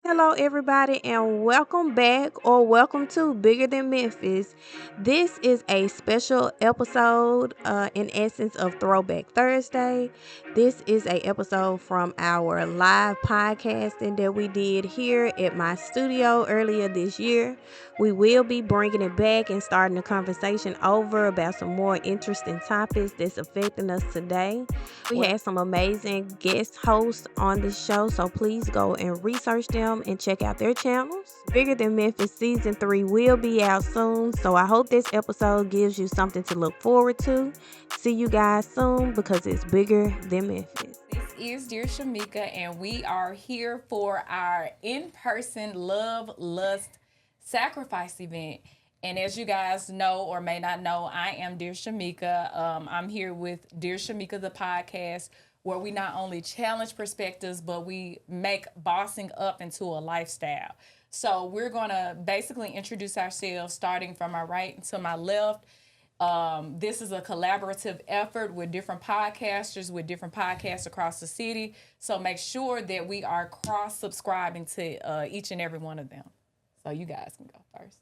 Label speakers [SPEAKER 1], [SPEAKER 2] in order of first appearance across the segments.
[SPEAKER 1] Hello, everybody, and welcome back or welcome to Bigger Than Memphis. This is a special episode, in essence, of Throwback Thursday. This is a episode from our live podcasting that we did here at my studio earlier this year. We will be bringing it back and starting a conversation over about some more interesting topics that's affecting us today. We had some amazing guest hosts on the show, so please go and research them and check out their channels. Bigger Than Memphis Season 3 will be out soon, so I hope this episode gives you something to look forward to. See you guys soon because it's Bigger Than Memphis.
[SPEAKER 2] This is Dear Shamika, and we are here for our in-person Love, Lust, Sacrifice event. And as you guys know or may not know, I am Dear Shamika. I'm here with Dear Shamika, the podcast, where we not only challenge perspectives, but we make bossing up into a lifestyle. So we're going to basically introduce ourselves starting from my right to my left. This is a collaborative effort with different podcasters, with different podcasts across the city. So make sure that we are cross-subscribing to each and every one of them. So you guys can go first.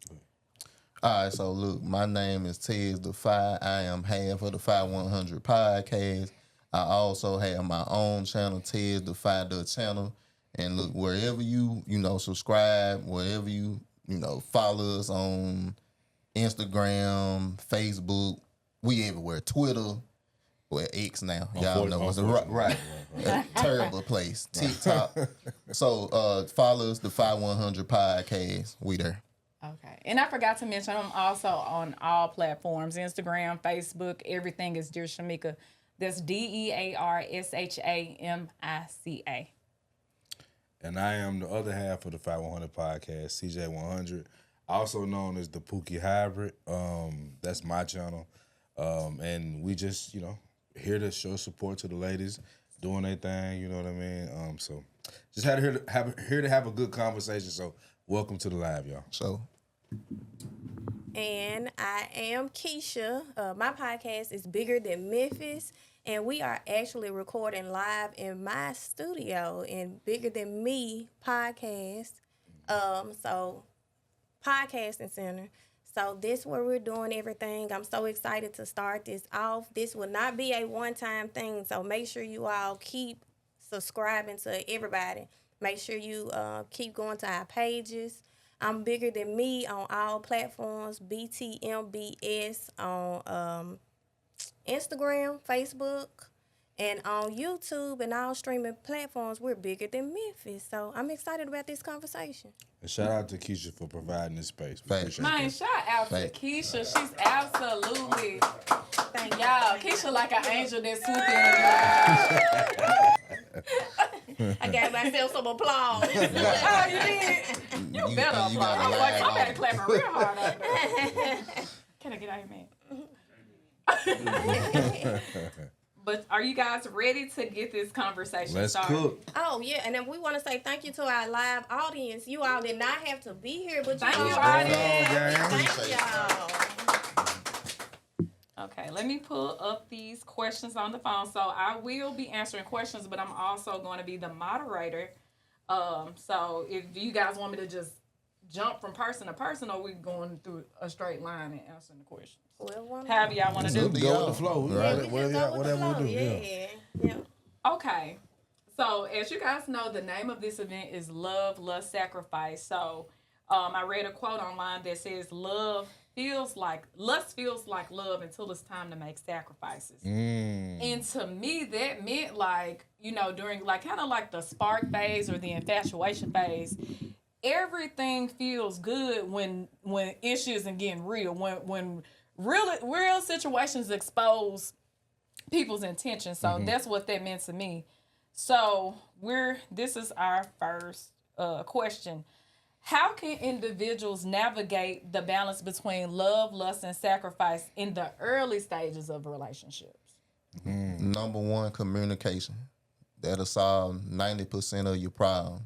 [SPEAKER 3] All right, so look, my name is Tez the Five. I am half of the 5100 podcast. I also have my own channel, Tez the Five the channel. And look, wherever you subscribe, wherever you follow us on Instagram, Facebook, we everywhere. Twitter, well, X now. Y'all know it's a terrible place. TikTok. So follow us, the 5100 podcast. We there.
[SPEAKER 2] Okay. And I forgot to mention, I'm also on all platforms, Instagram, Facebook, everything is Dear Shamika. That's DearShamica.
[SPEAKER 4] And I am the other half of the 5100 podcast, CJ100, also known as the Pookie Hybrid. That's my channel. And we just, here to show support to the ladies doing their thing, you know what I mean? So just here to have a good conversation. So welcome to the live, y'all.
[SPEAKER 3] So
[SPEAKER 1] And I am Keisha. My podcast is Bigger Than Memphis, and we are actually recording live in my studio in Bigger Than Me podcast. So podcasting center. So this where we're doing everything. I'm so excited to start this off. This will not be a one-time thing, so make sure you all keep subscribing to everybody. Make sure you keep going to our pages. I'm Bigger Than Me on all platforms, BTMBS on Instagram, Facebook, and on YouTube and all streaming platforms. We're Bigger Than Memphis. So I'm excited about this conversation.
[SPEAKER 4] And shout out to Keisha for providing this space.
[SPEAKER 3] Thanks.
[SPEAKER 2] Man, shout out to Keisha. She's absolutely, thank y'all. Keisha like an angel that swooped in. I gave myself some applause. Oh, you did? You better applaud. I'm like, somebody clapping real hard up there. Can I get out here, man? But are you guys ready to get this conversation started?
[SPEAKER 4] Let's cook.
[SPEAKER 1] Oh, yeah. And then we want to say thank you to our live audience. You all did not have to be here, but
[SPEAKER 2] Thank
[SPEAKER 1] you
[SPEAKER 2] you,
[SPEAKER 1] all
[SPEAKER 2] audience.
[SPEAKER 1] Thank y'all.
[SPEAKER 2] Okay, let me pull up these questions on the phone. So I will be answering questions, but I'm also going to be the moderator. So if you guys want me to just jump from person to person, or we going through a straight line and answering the questions? However y'all want to do.
[SPEAKER 4] Go with the flow.
[SPEAKER 3] Right.
[SPEAKER 4] Whatever we do.
[SPEAKER 1] Yeah.
[SPEAKER 2] Okay. So as you guys know, the name of this event is Love, Lust, Sacrifice. So I read a quote online that says lust feels like love until it's time to make sacrifices. And to me, that meant during kind of like the spark phase or the infatuation phase, everything feels good when issues are getting real, when real situations expose people's intentions. So that's what that meant to me. So this is our first question. How can individuals navigate the balance between love, lust, and sacrifice in the early stages of relationships?
[SPEAKER 3] Number one, communication. That'll solve 90% of your problems.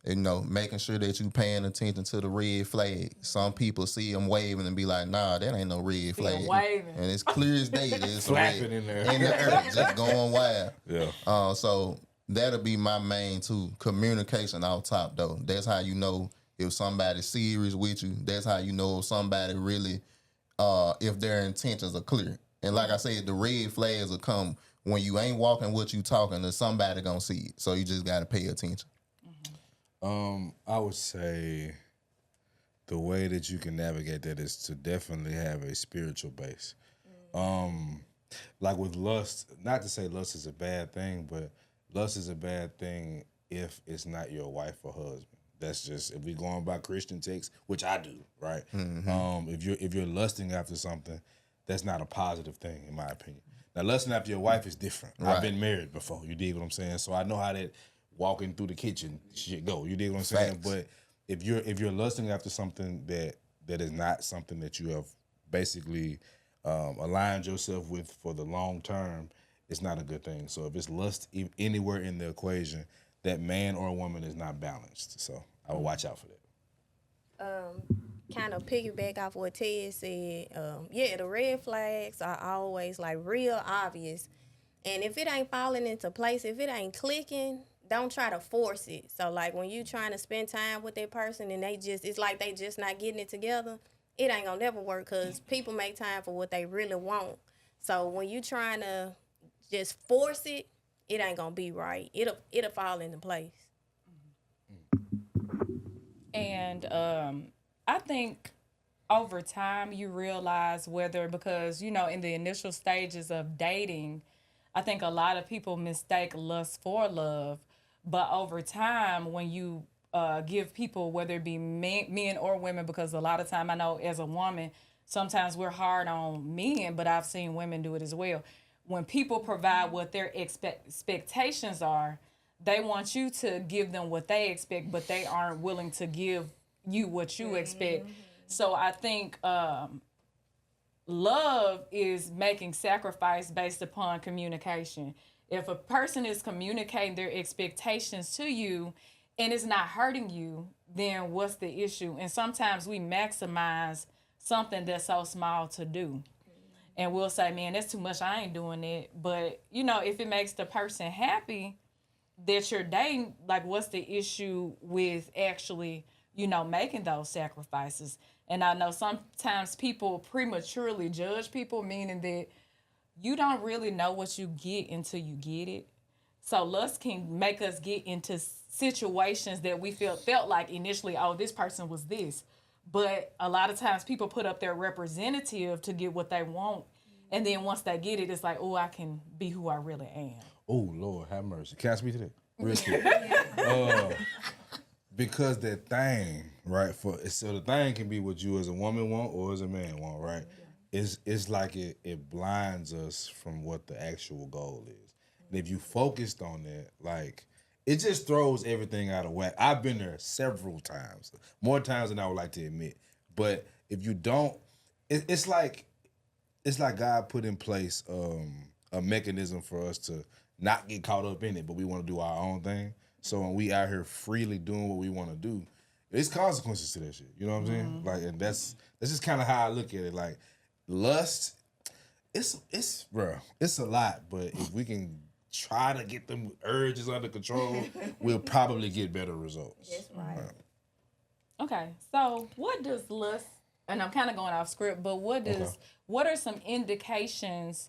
[SPEAKER 3] Making sure that you paying attention to the red flag. Some people see them waving and be like, nah, that ain't no red flag.
[SPEAKER 2] Waving.
[SPEAKER 3] And it's clear as day. It's
[SPEAKER 4] Flapping in there.
[SPEAKER 3] In the earth, just going wild.
[SPEAKER 4] Yeah.
[SPEAKER 3] So That'll be my main too. Communication out top though. That's how you know if somebody's serious with you. That's how you know if somebody really if their intentions are clear. And like I said, the red flags will come when you ain't walking what you talking, there's somebody gonna see it. So you just gotta pay attention.
[SPEAKER 4] I would say the way that you can navigate that is to definitely have a spiritual base. Like with lust, not to say lust is a bad thing, but lust is a bad thing if it's not your wife or husband. That's just if we're going by Christian texts, which I do, right? If you're lusting after something, that's not a positive thing in my opinion. Now, lusting after your wife is different.
[SPEAKER 3] Right.
[SPEAKER 4] I've been married before. You dig what I'm saying? So I know how that walking through the kitchen shit go. You dig what I'm saying?
[SPEAKER 3] Facts.
[SPEAKER 4] But if you're lusting after something that is not something that you have basically aligned yourself with for the long term, it's not a good thing. So if it's lust anywhere in the equation, that man or woman is not balanced. So I would watch out for that.
[SPEAKER 1] Kind of piggyback off what Ted said. The red flags are always like real obvious, and if it ain't falling into place, if it ain't clicking, don't try to force it. So like when you trying to spend time with that person and it's like they just not getting it together, it ain't gonna never work because people make time for what they really want. So when you trying to just force it, it ain't gonna be right. It'll fall into place.
[SPEAKER 2] And I think over time you realize because, in the initial stages of dating, I think a lot of people mistake lust for love. But over time, when you give people, whether it be men or women, because a lot of time I know as a woman, sometimes we're hard on men, but I've seen women do it as well. When people provide what their expectations are, they want you to give them what they expect, but they aren't willing to give you what you expect. So I think love is making sacrifice based upon communication. If a person is communicating their expectations to you and it's not hurting you, then what's the issue? And sometimes we maximize something that's so small to do. And we'll say, man, that's too much. I ain't doing it. But, if it makes the person happy that you're dating, like, what's the issue with actually, making those sacrifices? And I know sometimes people prematurely judge people, meaning that you don't really know what you get until you get it. So lust can make us get into situations that we felt like initially, oh, this person was this. But a lot of times people put up their representative to get what they want. And then once they get it, it's like, oh, I can be who I really am.
[SPEAKER 4] Oh, Lord, have mercy. Can I speak to that? Real quick. Because that thing, right? So the thing can be what you as a woman want or as a man want, right? Yeah. It's like it blinds us from what the actual goal is. And if you focused on that, like, it just throws everything out of whack. I've been there several times, more times than I would like to admit. But if you don't, it's like God put in place a mechanism for us to not get caught up in it, but we want to do our own thing. So when we out here freely doing what we want to do, there's consequences to that shit. You know what I'm saying? Like, and that's just kind of how I look at it. Like, lust, it's a lot, but if we can try to get them urges under control, we'll probably get better results.
[SPEAKER 1] That's right.
[SPEAKER 2] Okay, so what does lust, and I'm kind of going off script, but what are some indications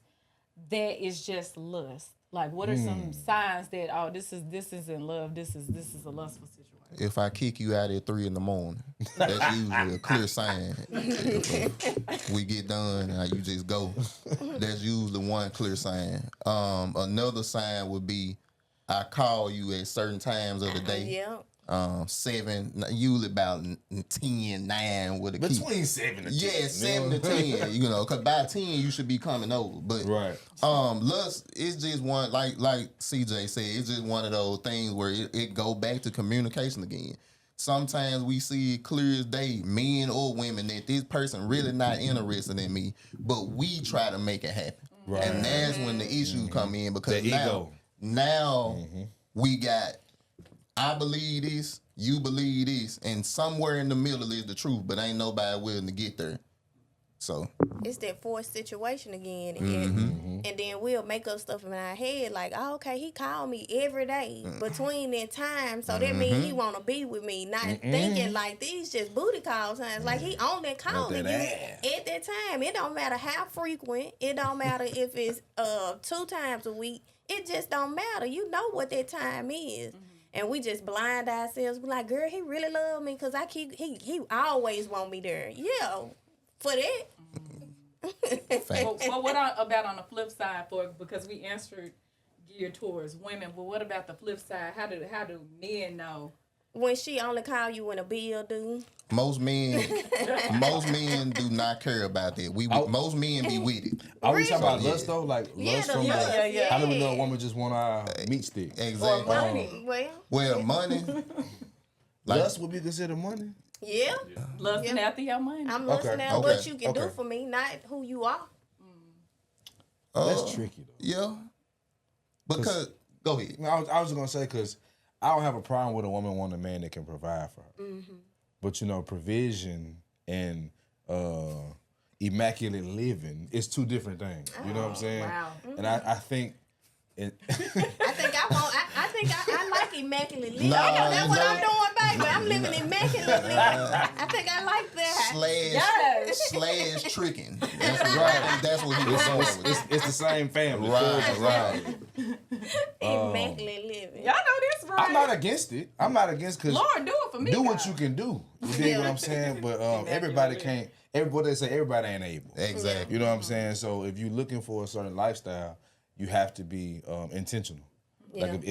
[SPEAKER 2] that is just lust? Like, what are some signs that, oh, this isn't love, this is a lustful situation?
[SPEAKER 3] If I kick you out at 3 a.m, that's usually a clear sign. If we get done and you just go, that's usually one clear sign. Another sign would be I call you at certain times of the day.
[SPEAKER 1] Yeah.
[SPEAKER 3] 7, usually about 10, 9 with a key.
[SPEAKER 4] Between 7 and 10.
[SPEAKER 3] Yeah, 7 to 10, because by 10 you should be coming over. But
[SPEAKER 4] Right.
[SPEAKER 3] lust is just one, like CJ said, it's just one of those things where it go back to communication again. Sometimes we see it clear as day, men or women, that this person really not interested in me, but we try to make it happen.
[SPEAKER 4] Right.
[SPEAKER 3] And that's when the issue come in, because
[SPEAKER 4] The ego.
[SPEAKER 3] now we got, I believe this, you believe this, and somewhere in the middle is the truth, but ain't nobody willing to get there. So
[SPEAKER 1] it's that forced situation again,
[SPEAKER 3] Mm-hmm.
[SPEAKER 1] and then we'll make up stuff in our head like, oh, okay, he called me every day between that time, so that means he want to be with me, not thinking like these just booty call times. Like he only calling you
[SPEAKER 4] that ass.
[SPEAKER 1] at that time. It don't matter how frequent. It don't matter if it's 2 times a week. It just don't matter. You know what that time is. And we just blind ourselves. Be like, girl, he really love me because he always want me there. Yeah, for that.
[SPEAKER 2] Well, what about on the flip side because we answered geared towards women. Well, what about the flip side? How do men know?
[SPEAKER 1] When she only call you when a bill due.
[SPEAKER 3] most men do not care about that. Most men be with it.
[SPEAKER 4] Are we talking about
[SPEAKER 3] Yeah.
[SPEAKER 4] lust though? Like
[SPEAKER 1] Yeah,
[SPEAKER 4] lust
[SPEAKER 1] the
[SPEAKER 4] from
[SPEAKER 1] lust,
[SPEAKER 4] the,
[SPEAKER 1] yeah.
[SPEAKER 4] how do we know a woman just want our meat stick?
[SPEAKER 3] Exactly.
[SPEAKER 2] Money.
[SPEAKER 1] Well,
[SPEAKER 3] Well, money.
[SPEAKER 4] Lust would be considered money.
[SPEAKER 1] yeah.
[SPEAKER 2] Lusting after your money.
[SPEAKER 1] I'm listening at
[SPEAKER 3] okay,
[SPEAKER 1] what you can do
[SPEAKER 4] okay.
[SPEAKER 1] for me, not who you are.
[SPEAKER 4] That's tricky though.
[SPEAKER 3] Yeah. Because go ahead.
[SPEAKER 4] I was just gonna say because I don't have a problem with a woman wanting a man that can provide for her. But you know, provision and immaculate living is 2 different things. You know what I'm saying?
[SPEAKER 2] wow.
[SPEAKER 4] And I think
[SPEAKER 1] I think I like immaculate living.
[SPEAKER 3] No,
[SPEAKER 1] That's what
[SPEAKER 3] no.
[SPEAKER 1] I'm doing, baby. I'm living immaculate living. I think I like that.
[SPEAKER 3] Slash tricking. That's what he was going with.
[SPEAKER 4] it's the same family.
[SPEAKER 3] Right.
[SPEAKER 1] Immaculate living.
[SPEAKER 2] Y'all know this, right?
[SPEAKER 4] I'm not against it. I'm not against because
[SPEAKER 2] Lord, do it for me.
[SPEAKER 4] do what
[SPEAKER 2] God.
[SPEAKER 4] you can do. You dig what I'm saying? But everybody can't. What they say, everybody ain't able.
[SPEAKER 3] Exactly.
[SPEAKER 4] You know what I'm saying? So if you're looking for a certain lifestyle, you have to be intentional.
[SPEAKER 1] Yeah.
[SPEAKER 4] Like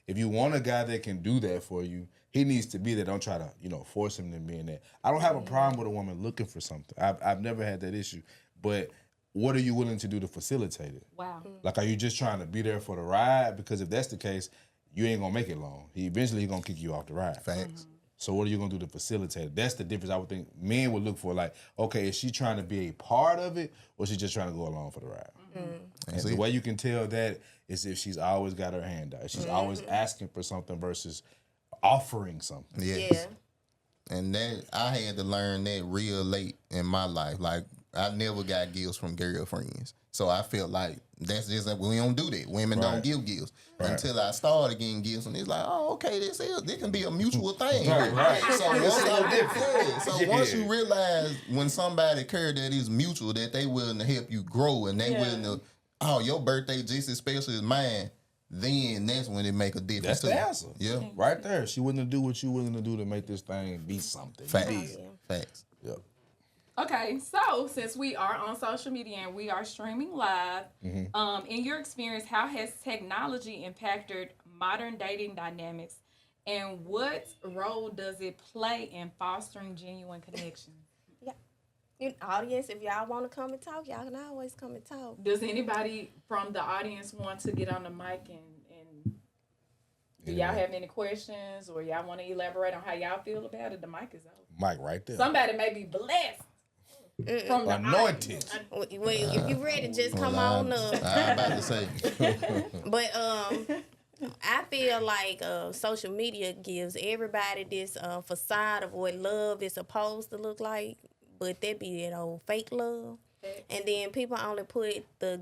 [SPEAKER 4] if you want a guy that can do that for you, he needs to be there. Don't try to force him to be in that. I don't have a problem with a woman looking for something. I've never had that issue. But what are you willing to do to facilitate it?
[SPEAKER 2] Wow.
[SPEAKER 4] Like, are you just trying to be there for the ride? Because if that's the case, you ain't gonna make it long. Eventually he's gonna kick you off the ride.
[SPEAKER 3] Facts.
[SPEAKER 4] So what are you gonna do to facilitate it? That's the difference. I would think men would look for. Like, okay, is she trying to be a part of it, or is she just trying to go along for the ride? And the way you can tell that is if she's always got her hand out. If she's always asking for something versus offering something.
[SPEAKER 3] Yes.
[SPEAKER 1] Yeah.
[SPEAKER 3] And that I had to learn that real late in my life. Like I never got gifts from girlfriends. So I felt like that's just like we don't do that. Women don't give gifts. Until I started getting gifts and it's like, oh, okay, this can be a mutual thing.
[SPEAKER 4] Right.
[SPEAKER 3] So once you realize when somebody care that it's mutual, that they willing to help you grow and they willing to, oh, your birthday just as special as mine, then that's when it make a difference.
[SPEAKER 4] That's the answer.
[SPEAKER 3] Yeah.
[SPEAKER 4] Right there. She willing to do what you willing to do to make this thing be something.
[SPEAKER 3] Facts. Facts.
[SPEAKER 4] Yep.
[SPEAKER 2] Okay, so since we are on social media and we are streaming live, in your experience, how has technology impacted modern dating dynamics, and what role does it play in fostering genuine connections?
[SPEAKER 1] Audience, if y'all want to come and talk, y'all can always come and talk.
[SPEAKER 2] Does anybody from the audience want to get on the mic and do y'all have any questions or y'all want to elaborate on how y'all feel about it? The mic is open.
[SPEAKER 4] Mike right there.
[SPEAKER 2] Somebody may be blessed from the
[SPEAKER 4] Anointed.
[SPEAKER 1] Well, if you ready, just come on up.
[SPEAKER 3] I'm about to say.
[SPEAKER 1] But I feel like social media gives everybody this facade of what love is supposed to look like, but that be that old fake love. And then people only put the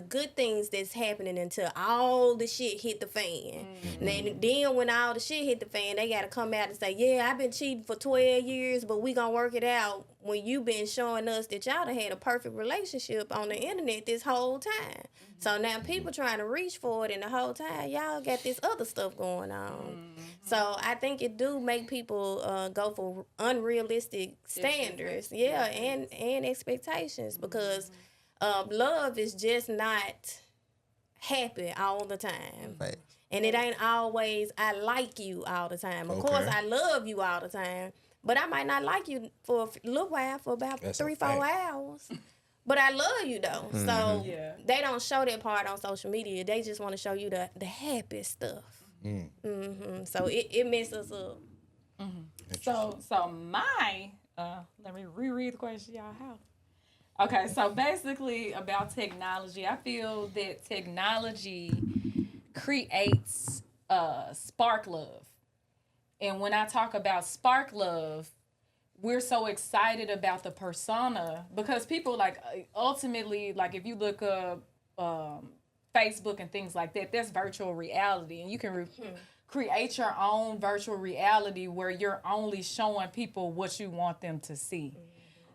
[SPEAKER 1] good things that's happening until all the shit hit the fan. And then when all the shit hit the fan, they got to come out and say, yeah, I've been cheating for 12 years, but we going to work it out when you been showing us that y'all done had a perfect relationship on the internet this whole time. So now people trying to reach for it, and the whole time y'all got this other stuff going on. So I think it do make people go for unrealistic standards, and expectations, because love is just not happy all the time.
[SPEAKER 3] Facts.
[SPEAKER 1] And it ain't always I like you all the time. Of course, I love you all the time, but I might not like you for a little while, for about
[SPEAKER 4] That's a
[SPEAKER 1] 3-4
[SPEAKER 4] fact.
[SPEAKER 1] hours. But I love you though. So they don't show that part on social media. They just want to show you the happy stuff. So it messes us up.
[SPEAKER 2] So my let me reread the question y'all have. Okay, so basically about technology, I feel that technology creates spark love. And when I talk about spark love, we're so excited about the persona because people like ultimately, like if you look up Facebook and things like that, that's virtual reality, and you can create your own virtual reality where you're only showing people what you want them to see.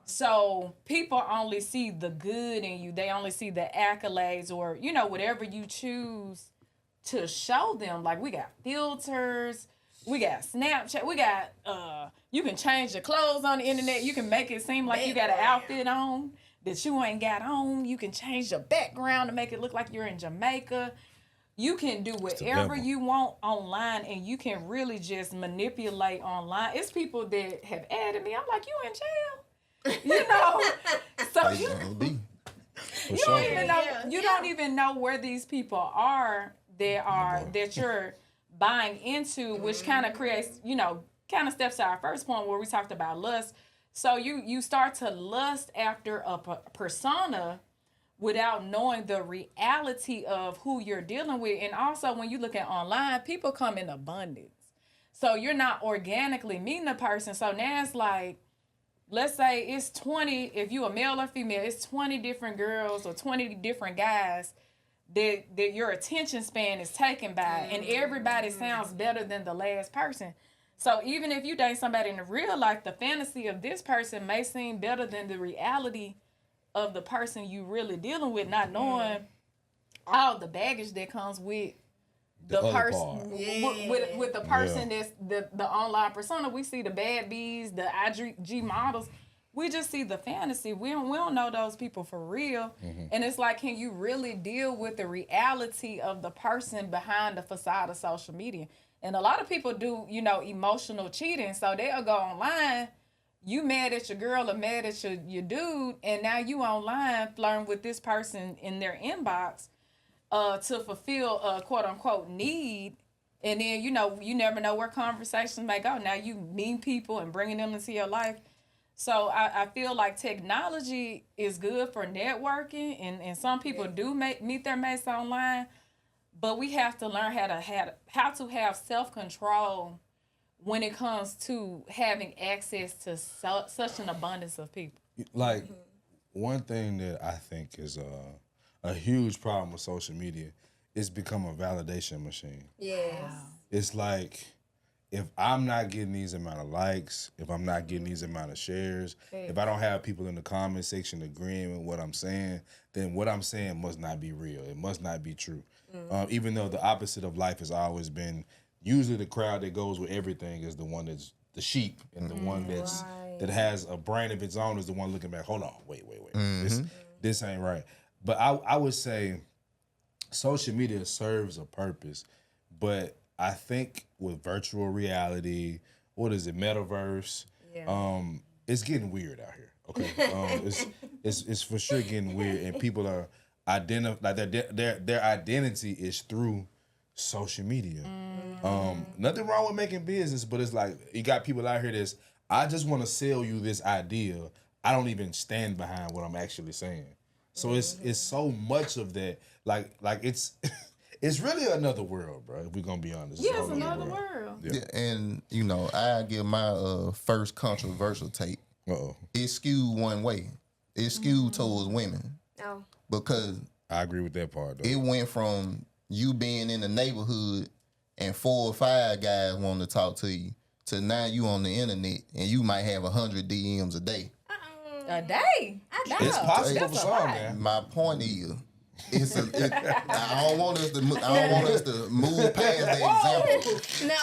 [SPEAKER 2] So people only see the good in you. They only see the accolades or, you know, whatever you choose to show them. Like we got filters, we got Snapchat, we got you can change your clothes on the internet. You can make it seem like you got an outfit on that you ain't got on. You can change your background to make it look like you're in Jamaica. You can do whatever you want online, and you can really just manipulate online. It's people that have added me. I'm like, you in jail? You know? So you don't even know. You don't even know where these people are that you're buying into, which kind of creates, you know, kind of steps to our first point where we talked about lust. So you start to lust after a persona without knowing the reality of who you're dealing with. And also when you look at online, people come in abundance. So you're not organically meeting a person. So now it's like, let's say it's 20, if you a male or female, it's 20 different girls or 20 different guys that your attention span is taken by, and everybody sounds better than the last person. So even if you date somebody in the real life, the fantasy of this person may seem better than the reality of the person you really dealing with, not knowing all the baggage that comes with the person with the person that's the online persona. We see the bad bees, the IG models. We just see the fantasy. We don't know those people for real. And it's like, can you really deal with the reality of the person behind the facade of social media? And a lot of people do, you know, emotional cheating. So they'll go online, you mad at your girl or mad at your dude, and now you online flirting with this person in their inbox to fulfill a quote unquote need. And then, you know, you never know where conversations may go. Now you meet people and bringing them into your life. So I feel like technology is good for networking, and some people do meet their mates online, but we have to learn how to have self-control when it comes to having access to such an abundance of people.
[SPEAKER 4] Like, one thing that I think is a huge problem with social media is become a validation machine.
[SPEAKER 1] Yes.
[SPEAKER 2] Wow.
[SPEAKER 4] It's like, if I'm not getting these amount of likes, if I'm not getting these amount of shares, if I don't have people in the comment section agreeing with what I'm saying, then what I'm saying must not be real. It must not be true. Even though the opposite of life has always been, usually the crowd that goes with everything is the one that's the sheep, and the one that has a brain of its own is the one looking back. Hold on, wait. This ain't right. But I would say social media serves a purpose, but I think with virtual reality, what is it, metaverse? It's getting weird out here. Okay, it's for sure getting weird, and people are their identity is through social media. Nothing wrong with making business, but it's like you got people out here that's, I just want to sell you this idea. I don't even stand behind what I'm actually saying. So it's so much of that. Like it's. It's really another world, bro, if we're going to be honest.
[SPEAKER 2] Yeah, it's another world.
[SPEAKER 3] Yeah, and, you know, I give my first controversial take. It's skewed one way. It's skewed towards women.
[SPEAKER 1] Oh.
[SPEAKER 3] Because
[SPEAKER 4] I agree with that part, though.
[SPEAKER 3] It went from you being in the neighborhood and 4 or 5 guys wanting to talk to you to now you on the internet and you might have 100 DMs a day.
[SPEAKER 2] A day?
[SPEAKER 4] It's possible for some, man.
[SPEAKER 3] My point is, I don't want us to move past the example.
[SPEAKER 1] No.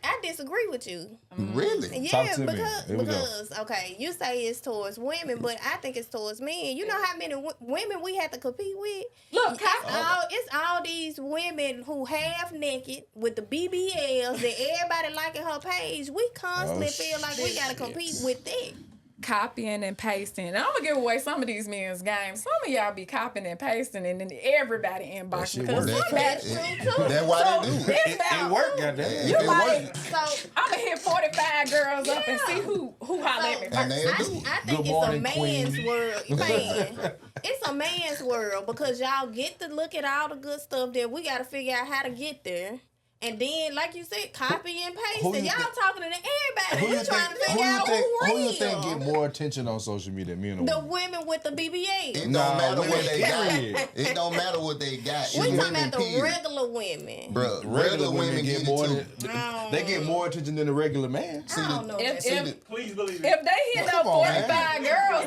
[SPEAKER 1] I disagree with you.
[SPEAKER 3] Really?
[SPEAKER 1] Yeah,
[SPEAKER 4] Talk to me.
[SPEAKER 1] because okay, you say it's towards women, but I think it's towards men. You know how many women we have to compete with?
[SPEAKER 2] Look,
[SPEAKER 1] it's all these women who half naked with the BBLs that everybody liking her page. We constantly feel like we gotta compete with that.
[SPEAKER 2] Copying and pasting. And I'm gonna give away some of these men's games. Some of y'all be copying and pasting, and then everybody inbox because
[SPEAKER 1] That's true too.
[SPEAKER 3] That's why they do.
[SPEAKER 4] It worked, goddamn.
[SPEAKER 2] You like, so I'm gonna hit 45 girls up and see who holler at me first.
[SPEAKER 1] I think it's a man's world, man. It's a man's world because y'all get to look at all the good stuff that we got to figure out how to get there. And then, like you said, copy and paste.
[SPEAKER 4] Who
[SPEAKER 1] And
[SPEAKER 4] you
[SPEAKER 1] y'all
[SPEAKER 4] think-
[SPEAKER 1] talking to everybody.
[SPEAKER 4] Who
[SPEAKER 1] We
[SPEAKER 4] you
[SPEAKER 1] trying
[SPEAKER 4] think?
[SPEAKER 1] to figure out who
[SPEAKER 4] Who you think
[SPEAKER 1] real.
[SPEAKER 4] get more attention on social media, me and the
[SPEAKER 1] The
[SPEAKER 4] woman?
[SPEAKER 1] women with the BBA.
[SPEAKER 3] It don't
[SPEAKER 4] Nah,
[SPEAKER 3] matter what
[SPEAKER 4] women,
[SPEAKER 3] they got.
[SPEAKER 4] period.
[SPEAKER 3] It don't matter what they got. It's
[SPEAKER 1] We talking
[SPEAKER 3] women,
[SPEAKER 1] about the
[SPEAKER 3] period.
[SPEAKER 1] regular women.
[SPEAKER 3] Bruh,
[SPEAKER 4] Regular women get more.
[SPEAKER 3] too.
[SPEAKER 4] They get more attention than the regular man.
[SPEAKER 1] I don't know.
[SPEAKER 2] If-
[SPEAKER 1] that.
[SPEAKER 2] if-
[SPEAKER 5] Please believe it.
[SPEAKER 2] If they hit up
[SPEAKER 4] Come on, man.
[SPEAKER 2] 45 girls,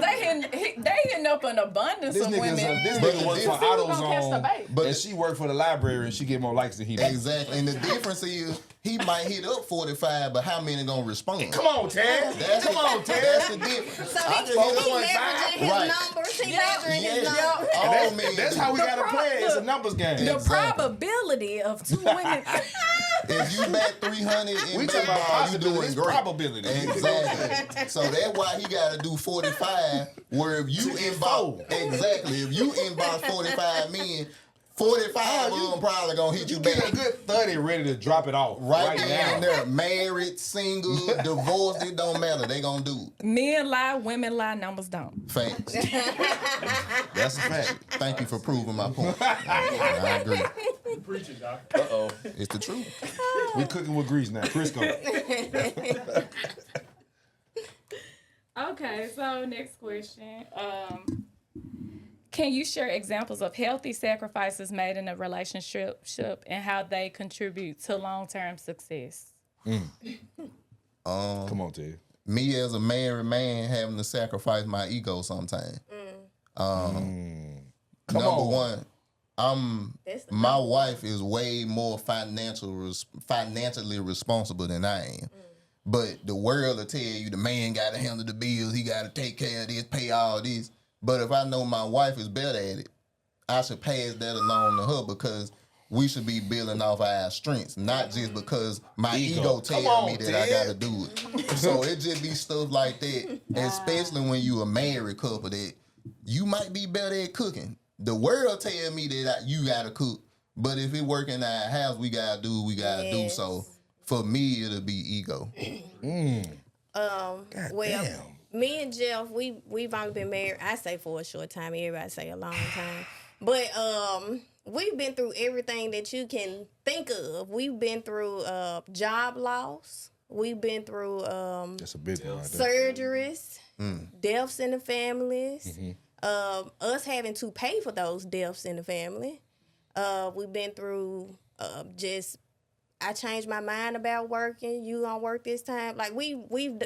[SPEAKER 2] they hitting up an abundance
[SPEAKER 4] This
[SPEAKER 2] of women.
[SPEAKER 4] nigga works for
[SPEAKER 2] Who's gonna catch the
[SPEAKER 4] AutoZone,
[SPEAKER 2] bait?
[SPEAKER 3] But-
[SPEAKER 4] and she worked for the library, and she get more likes than he does.
[SPEAKER 3] Exactly. And the difference is he might hit up 45, but how many gonna respond?
[SPEAKER 4] Come on, Ted.
[SPEAKER 3] That's
[SPEAKER 4] Come on,
[SPEAKER 3] That's
[SPEAKER 4] Ted.
[SPEAKER 3] the difference.
[SPEAKER 1] So
[SPEAKER 3] I
[SPEAKER 1] he
[SPEAKER 3] can hit up
[SPEAKER 1] leveraging his
[SPEAKER 3] Right.
[SPEAKER 1] numbers. He
[SPEAKER 2] Yeah.
[SPEAKER 1] leveraging his
[SPEAKER 3] Yes.
[SPEAKER 1] numbers.
[SPEAKER 3] All men
[SPEAKER 4] That's
[SPEAKER 3] do.
[SPEAKER 4] how we
[SPEAKER 2] The
[SPEAKER 4] gotta
[SPEAKER 2] pro-
[SPEAKER 4] play. It's a
[SPEAKER 2] look,
[SPEAKER 4] numbers game.
[SPEAKER 2] The
[SPEAKER 3] Exactly.
[SPEAKER 2] probability of two women.
[SPEAKER 3] If you bat 300 in
[SPEAKER 4] We talking about
[SPEAKER 3] baseball, you doing
[SPEAKER 4] possibilities,
[SPEAKER 3] great.
[SPEAKER 4] probability.
[SPEAKER 3] Exactly. So that's why he got to do 45. Where if you inbox, exactly, if you inbox 45 men, 45 of them probably gonna hit you
[SPEAKER 4] Get
[SPEAKER 3] back.
[SPEAKER 4] a good 30 ready to drop it off
[SPEAKER 3] Right
[SPEAKER 4] now.
[SPEAKER 3] there and there, married, single, divorced, it don't matter. They gonna do it.
[SPEAKER 2] Men lie, women lie, numbers don't.
[SPEAKER 3] Facts.
[SPEAKER 4] That's a fact.
[SPEAKER 3] Thank you for proving my point. I agree.
[SPEAKER 5] You preaching, Doc.
[SPEAKER 4] Uh-oh.
[SPEAKER 3] It's the truth.
[SPEAKER 4] We cooking with grease now. Crisco.
[SPEAKER 2] Okay, so next question. Can you share examples of healthy sacrifices made in a relationship and how they contribute to long-term success?
[SPEAKER 4] Come on, Ted.
[SPEAKER 3] Me as a married man having to sacrifice my ego sometimes.
[SPEAKER 4] Come
[SPEAKER 3] Number
[SPEAKER 4] on.
[SPEAKER 3] one,
[SPEAKER 1] That's the
[SPEAKER 3] my wife is way more financially responsible than I am. But the world will tell you the man got to handle the bills, he got to take care of this, pay all this. But if I know my wife is better at it, I should pass that along to her because we should be building off our strengths, not just because my ego
[SPEAKER 4] Come
[SPEAKER 3] tell
[SPEAKER 4] on,
[SPEAKER 3] me that I
[SPEAKER 4] Ted.
[SPEAKER 3] got to do it. So it just be stuff like that, especially when you a married couple that you might be better at cooking. The world tell me that you got to cook, but if it work in our house, we got to do what we got to do.
[SPEAKER 1] Yes.
[SPEAKER 3] So for me, it'll be ego.
[SPEAKER 1] Well,
[SPEAKER 4] damn.
[SPEAKER 1] me and Jeff, we've only been married, I say for a short time. Everybody say a long time. But we've been through everything that you can think of. We've been through job loss. We've been through
[SPEAKER 4] That's a big one right there.
[SPEAKER 1] surgeries, deaths in the families, us having to pay for those deaths in the family. We've been through I changed my mind about working. You gonna work this time? Like we've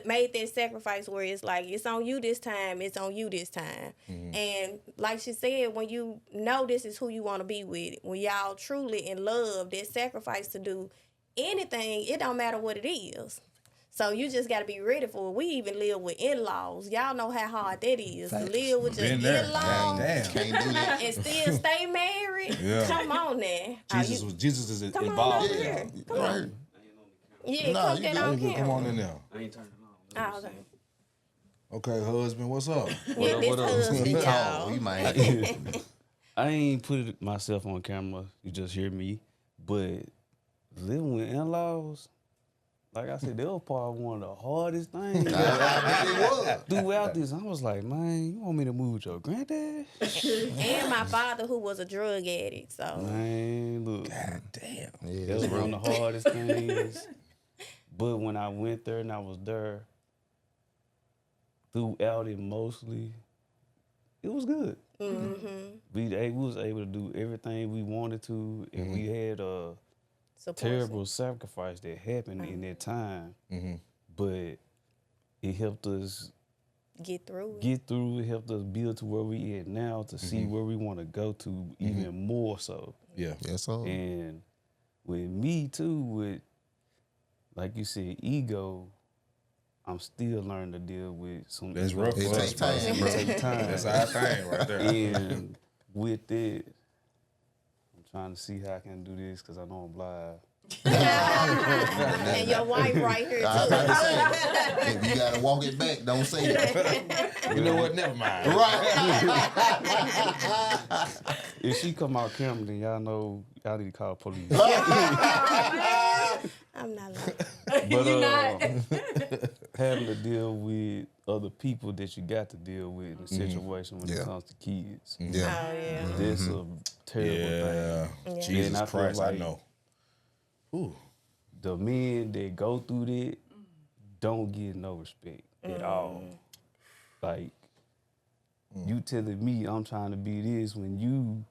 [SPEAKER 1] made that sacrifice where it's like it's on you this time. It's on you this time. And like she said, when you know this is who you want to be with, when y'all truly in love, that sacrifice to do anything, it don't matter what it is. So you just got to be ready for it. We even live with in-laws. Y'all know how hard that is to live with your
[SPEAKER 4] Been there.
[SPEAKER 1] in-laws
[SPEAKER 4] Damn.
[SPEAKER 3] Can't do that.
[SPEAKER 1] and still stay married.
[SPEAKER 4] Yeah.
[SPEAKER 1] Come on now.
[SPEAKER 4] Jesus is
[SPEAKER 1] Come on
[SPEAKER 4] involved.
[SPEAKER 1] over
[SPEAKER 4] in
[SPEAKER 1] here.
[SPEAKER 4] that.
[SPEAKER 1] Come on. Yeah,
[SPEAKER 3] Nah,
[SPEAKER 1] come
[SPEAKER 3] you
[SPEAKER 1] get
[SPEAKER 3] good.
[SPEAKER 1] on
[SPEAKER 4] Come
[SPEAKER 1] camera.
[SPEAKER 4] on in there.
[SPEAKER 5] I ain't turning it on.
[SPEAKER 1] Oh, okay.
[SPEAKER 4] Okay, husband, what's up?
[SPEAKER 1] Yeah, this husband,
[SPEAKER 3] He tall.
[SPEAKER 1] y'all.
[SPEAKER 3] He might.
[SPEAKER 6] I ain't put it myself on camera. You just hear me. But living with in-laws, like I said, that was probably one of the hardest things.
[SPEAKER 3] I bet it was.
[SPEAKER 6] Throughout this, I was like, man, you want me to move with your granddad?
[SPEAKER 1] And my father, who was a drug addict. So
[SPEAKER 6] Man, look,
[SPEAKER 4] God damn.
[SPEAKER 3] Yeah,
[SPEAKER 6] that was one of the hardest things. But when I went there and I was there, throughout it mostly, it was good. We was able to do everything we wanted to, and we had a
[SPEAKER 1] support
[SPEAKER 6] terrible sacrifice that happened in that time. But it helped us
[SPEAKER 1] get through it.
[SPEAKER 6] get through. It helped us build to where we at now to see where we want to go to even more so.
[SPEAKER 4] Yeah.
[SPEAKER 3] Yes, sir.
[SPEAKER 6] And with me too, with like you said, ego, I'm still learning to deal with some.
[SPEAKER 4] That's rough.
[SPEAKER 3] It
[SPEAKER 4] for
[SPEAKER 3] takes
[SPEAKER 4] us,
[SPEAKER 3] time,
[SPEAKER 6] It
[SPEAKER 3] bro.
[SPEAKER 6] takes time.
[SPEAKER 4] That's our thing right there.
[SPEAKER 6] And with it, I'm trying to see how I can do this because I know I'm blind.
[SPEAKER 1] And your wife right here,
[SPEAKER 3] I was
[SPEAKER 1] too.
[SPEAKER 3] about to say, if you gotta walk it back, don't say it.
[SPEAKER 4] You know what? Never mind.
[SPEAKER 3] Right.
[SPEAKER 6] If she come out camera, then y'all know y'all need to call police.
[SPEAKER 1] I'm not like
[SPEAKER 6] But
[SPEAKER 2] You not.
[SPEAKER 6] having to deal with other people that you got to deal with in a situation when
[SPEAKER 3] Yeah.
[SPEAKER 6] it comes to kids,
[SPEAKER 3] Yeah.
[SPEAKER 1] oh yeah.
[SPEAKER 6] that's a terrible thing.
[SPEAKER 4] Yeah.
[SPEAKER 1] Yeah.
[SPEAKER 4] Jesus
[SPEAKER 6] And I feel
[SPEAKER 4] Christ, I
[SPEAKER 6] like-
[SPEAKER 4] know. Ooh.
[SPEAKER 6] The men that go through that don't get no respect at all. Like, you telling me I'm trying to be this when you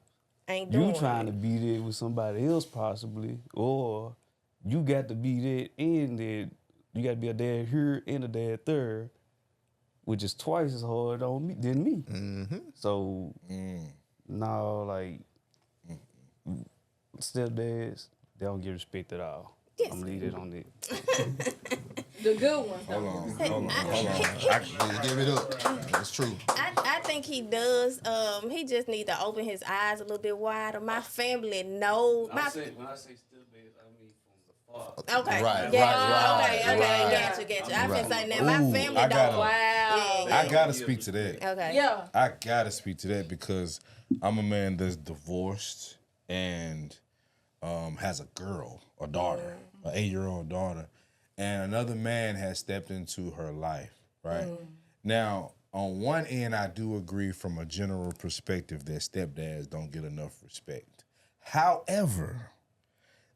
[SPEAKER 1] Ain't doing
[SPEAKER 6] trying
[SPEAKER 1] it.
[SPEAKER 6] to be that with somebody else possibly, or you got to be that and that you got to be a dad here and a dad there, which is twice as hard on me than me. So no, like stepdads, they don't get respect at all.
[SPEAKER 1] Yes.
[SPEAKER 6] I'm leaving it on that.
[SPEAKER 2] The good ones.
[SPEAKER 4] Hold
[SPEAKER 2] Though.
[SPEAKER 4] on.
[SPEAKER 3] Just give it up. It's true.
[SPEAKER 1] I think he does. He just need to open his eyes a little bit wider. My family know.
[SPEAKER 6] When I say stepdads, I mean from the father.
[SPEAKER 1] Okay.
[SPEAKER 3] Right,
[SPEAKER 1] Yeah.
[SPEAKER 3] right,
[SPEAKER 1] Okay.
[SPEAKER 3] right.
[SPEAKER 1] Gotcha. I've been
[SPEAKER 3] Right.
[SPEAKER 1] saying that. My
[SPEAKER 4] Ooh,
[SPEAKER 1] family
[SPEAKER 4] I
[SPEAKER 1] don't.
[SPEAKER 4] gotta-
[SPEAKER 2] Wow.
[SPEAKER 1] Yeah.
[SPEAKER 4] I gotta speak to that.
[SPEAKER 1] Okay.
[SPEAKER 2] Yeah.
[SPEAKER 4] I gotta speak to that because I'm a man that's divorced and has a girl, a daughter, an 8-year-old daughter, and another man has stepped into her life, right? Now, on one end, I do agree from a general perspective that stepdads don't get enough respect. However,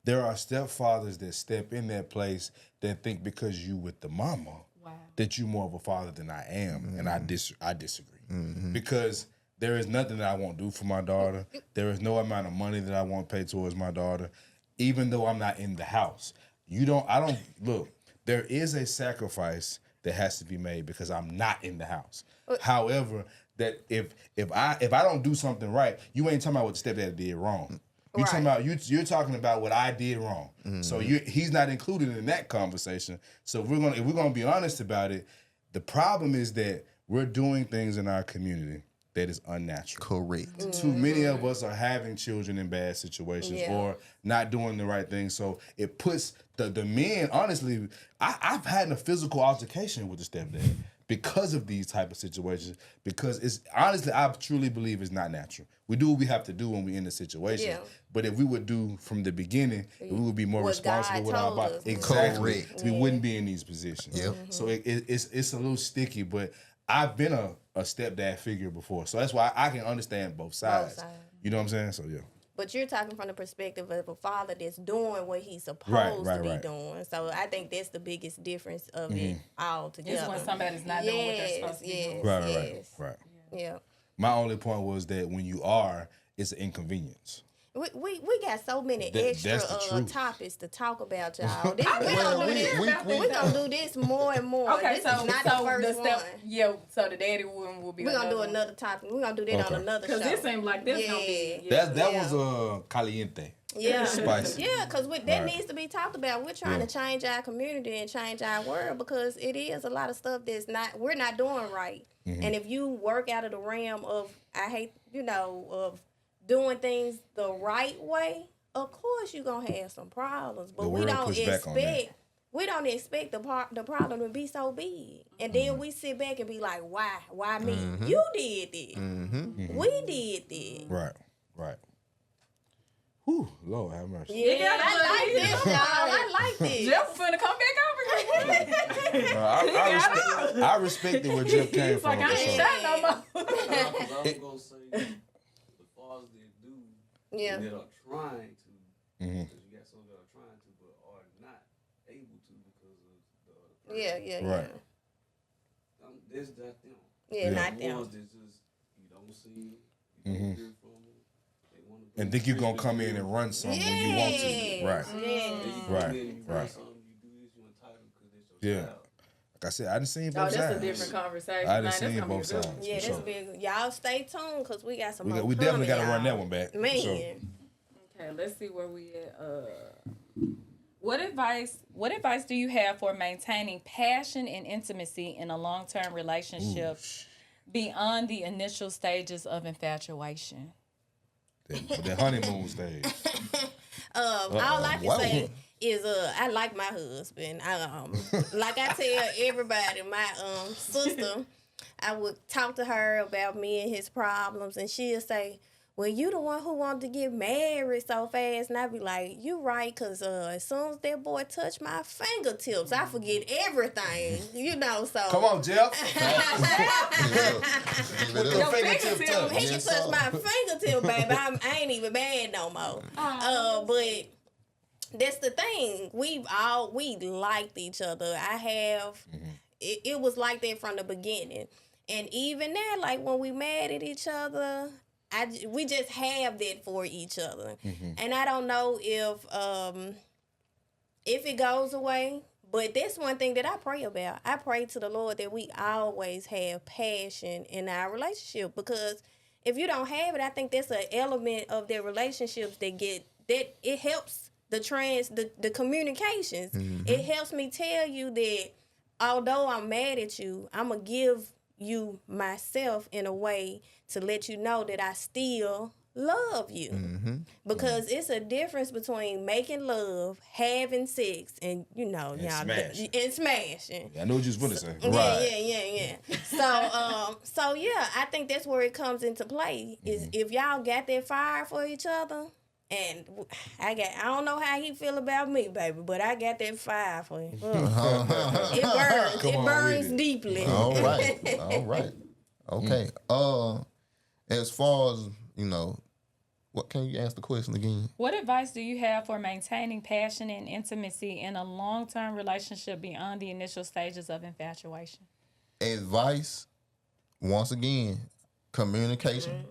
[SPEAKER 4] there are stepfathers that step in that place that think because you with the mama that you more of a father than I am, and I disagree because there is nothing that I won't do for my daughter. There is no amount of money that I won't pay towards my daughter, even though I'm not in the house. Look, there is a sacrifice that has to be made because I'm not in the house. However, that if I don't do something right, you ain't talking about what the stepdad did wrong. You talking about you're talking about what I did wrong. So he's not included in that conversation. So if we're gonna be honest about it, the problem is that we're doing things in our community that is unnatural.
[SPEAKER 3] Correct.
[SPEAKER 4] Too many of us are having children in bad situations
[SPEAKER 1] Yeah.
[SPEAKER 4] or not doing the right thing. So it puts the men, honestly, I've had a physical altercation with the stepdad because of these type of situations. Because it's honestly, I truly believe it's not natural. We do what we have to do when we're in the situation.
[SPEAKER 1] Yeah.
[SPEAKER 4] But if we would do from the beginning, we would be more
[SPEAKER 1] What
[SPEAKER 4] responsible
[SPEAKER 1] God
[SPEAKER 4] with our
[SPEAKER 1] told
[SPEAKER 4] body.
[SPEAKER 1] us.
[SPEAKER 4] Exactly.
[SPEAKER 3] Correct.
[SPEAKER 4] We wouldn't be in these positions.
[SPEAKER 3] Yep.
[SPEAKER 4] So it's a little sticky, but I've been a stepdad figure before. So that's why I can understand both sides.
[SPEAKER 1] sides.
[SPEAKER 4] You know what I'm saying? So yeah.
[SPEAKER 1] But you're talking from the perspective of a father that's doing what he's supposed to be
[SPEAKER 4] right.
[SPEAKER 1] doing. So I think that's the biggest difference of it all together.
[SPEAKER 2] It's when somebody's not doing what they're supposed to be doing.
[SPEAKER 4] Right.
[SPEAKER 1] Yeah.
[SPEAKER 4] My only point was that when you are, it's an inconvenience.
[SPEAKER 1] We got so many
[SPEAKER 4] That's the
[SPEAKER 1] extra
[SPEAKER 4] truth.
[SPEAKER 1] topics to talk about, y'all. This, we
[SPEAKER 3] Well,
[SPEAKER 1] gonna do this.
[SPEAKER 3] we-
[SPEAKER 1] We gonna do this more and more.
[SPEAKER 2] Okay,
[SPEAKER 1] this
[SPEAKER 2] so
[SPEAKER 1] is not the first one.
[SPEAKER 2] so the daddy one will be.
[SPEAKER 1] We're gonna do another topic. We're gonna do that
[SPEAKER 4] Okay.
[SPEAKER 1] on another show.
[SPEAKER 2] Because it seems like this gonna be.
[SPEAKER 1] Yeah.
[SPEAKER 4] That
[SPEAKER 1] Yeah.
[SPEAKER 4] was caliente.
[SPEAKER 1] Yeah,
[SPEAKER 4] Spicy.
[SPEAKER 1] Yeah, because that
[SPEAKER 4] Right.
[SPEAKER 1] needs to be talked about. We're trying
[SPEAKER 4] Yeah.
[SPEAKER 1] to change our community and change our world because it is a lot of stuff we're not doing right. And if you work out of the realm of of doing things the right way, of course you're gonna have some problems. But
[SPEAKER 4] The
[SPEAKER 1] we
[SPEAKER 4] world
[SPEAKER 1] don't
[SPEAKER 4] push back on that.
[SPEAKER 1] expect the problem to be so big. And then we sit back and be like, why me? You did it. We did it.
[SPEAKER 4] Right. Whew, Lord have mercy.
[SPEAKER 1] Yeah, I like this, y'all. I like this.
[SPEAKER 2] Jeff finna come back over here.
[SPEAKER 4] I respected where Jeff came
[SPEAKER 2] He's
[SPEAKER 4] from.
[SPEAKER 2] like, I
[SPEAKER 4] for
[SPEAKER 2] ain't
[SPEAKER 4] sure.
[SPEAKER 2] shot no more.
[SPEAKER 6] I was gonna say the fathers that do
[SPEAKER 1] Yeah.
[SPEAKER 6] that are trying to,
[SPEAKER 4] Mhm.
[SPEAKER 6] because you got some that are trying to but are not able to because of the
[SPEAKER 1] Yeah.
[SPEAKER 4] Right.
[SPEAKER 6] That's not them.
[SPEAKER 1] Yeah, not
[SPEAKER 6] The
[SPEAKER 1] them.
[SPEAKER 6] ones that just you don't see, you
[SPEAKER 4] Mhm.
[SPEAKER 6] don't hear from them. They want to
[SPEAKER 4] And think you're gonna come in and run something when you want to. Right.
[SPEAKER 1] Yeah.
[SPEAKER 4] Right,
[SPEAKER 6] You
[SPEAKER 4] right.
[SPEAKER 6] do something, you do this, you entitled because that's your
[SPEAKER 4] Yeah.
[SPEAKER 6] child.
[SPEAKER 4] Like I said, I done seen
[SPEAKER 2] Oh,
[SPEAKER 4] both
[SPEAKER 2] that's
[SPEAKER 4] sides.
[SPEAKER 2] a different conversation.
[SPEAKER 4] I
[SPEAKER 2] Man,
[SPEAKER 4] done
[SPEAKER 2] that's
[SPEAKER 4] seen
[SPEAKER 2] gonna be
[SPEAKER 4] both
[SPEAKER 2] a good
[SPEAKER 4] sides.
[SPEAKER 2] one.
[SPEAKER 1] Yeah,
[SPEAKER 4] for
[SPEAKER 1] that's
[SPEAKER 4] sure.
[SPEAKER 1] big. Y'all stay tuned because we got some more.
[SPEAKER 4] We definitely got to
[SPEAKER 1] coming,
[SPEAKER 4] run that
[SPEAKER 1] y'all.
[SPEAKER 4] one back. for
[SPEAKER 1] Man.
[SPEAKER 4] sure.
[SPEAKER 2] Okay, let's see where we at. What advice do you have for maintaining passion and intimacy in a long-term relationship beyond the initial stages of infatuation?
[SPEAKER 4] The honeymoon stage.
[SPEAKER 1] All I can
[SPEAKER 3] Whoa.
[SPEAKER 1] say is I like my husband. Like I tell everybody, my sister, I would talk to her about me and his problems, and she'll say, well, you the one who wanted to get married so fast. And I be like, you right, because as soon as that boy touch my fingertips, I forget everything, so.
[SPEAKER 4] Come on, Jeff.
[SPEAKER 3] Give it
[SPEAKER 2] Your
[SPEAKER 3] up.
[SPEAKER 2] fingertip touch.
[SPEAKER 1] He can
[SPEAKER 3] Yes,
[SPEAKER 1] touch
[SPEAKER 3] sir.
[SPEAKER 1] my fingertip, baby. I ain't even mad no more. But that's the thing. We liked each other. I have. It was like that from the beginning, and even now, like when we mad at each other, we just have that for each other, and I don't know if it goes away. But that's one thing that I pray about. I pray to the Lord that we always have passion in our relationship, because if you don't have it, I think that's an element of their relationships that it helps the communications. It helps me tell you that although I'm mad at you, I'm gonna give you myself in a way to let you know that I still love you. Because it's a difference between making love, having sex, and
[SPEAKER 4] smashing.
[SPEAKER 1] and smashing.
[SPEAKER 4] I know what you was going to say.
[SPEAKER 1] Yeah. So yeah, I think that's where it comes into play. Is if y'all got that fire for each other, and I don't know how he feel about me, baby, but I got that fire for him. It burns.
[SPEAKER 4] Come
[SPEAKER 1] It
[SPEAKER 4] on
[SPEAKER 1] burns
[SPEAKER 4] with it.
[SPEAKER 1] deeply.
[SPEAKER 3] All right. Okay. As far as, what can you ask the question again?
[SPEAKER 2] What advice do you have for maintaining passion and intimacy in a long-term relationship beyond the initial stages of infatuation?
[SPEAKER 3] Advice, once again, communication.